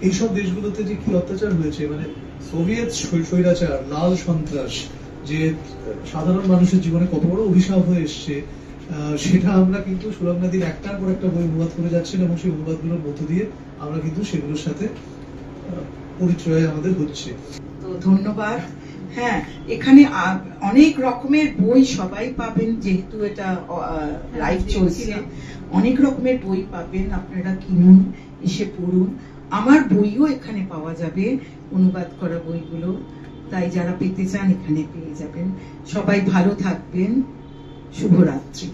এইসব দেশগুলোতে যে কি অত্যাচার হয়েছে, মানে সোভিয়েত স্বৈরাচার, লাল সন্ত্রাস, যে সাধারণ মানুষের জীবনে কত বড় অভিশাপ হয়ে এসছে, সেটা আমরা কিন্তু সুলগ্নাদির একটার পর একটা বই অনুবাদ করে যাচ্ছেন, এবং সেই অনুবাদগুলোর মধ্য দিয়ে আমরা কিন্তু সেগুলোর সাথে পরিচয় আমাদের হচ্ছে। তো ধন্যবাদ। হ্যাঁ, এখানে অনেক রকমের বই সবাই পাবেন, যেহেতু এটা লাইভ চলছে, অনেক রকমের বই পাবেন, আপনারা কিনুন, এসে পড়ুন। আমার বইও এখানে পাওয়া যাবে, অনুবাদ করা বইগুলো, তাই যারা পেতে চান এখানে পেয়ে যাবেন। সবাই ভালো থাকবেন, শুভরাত্রি।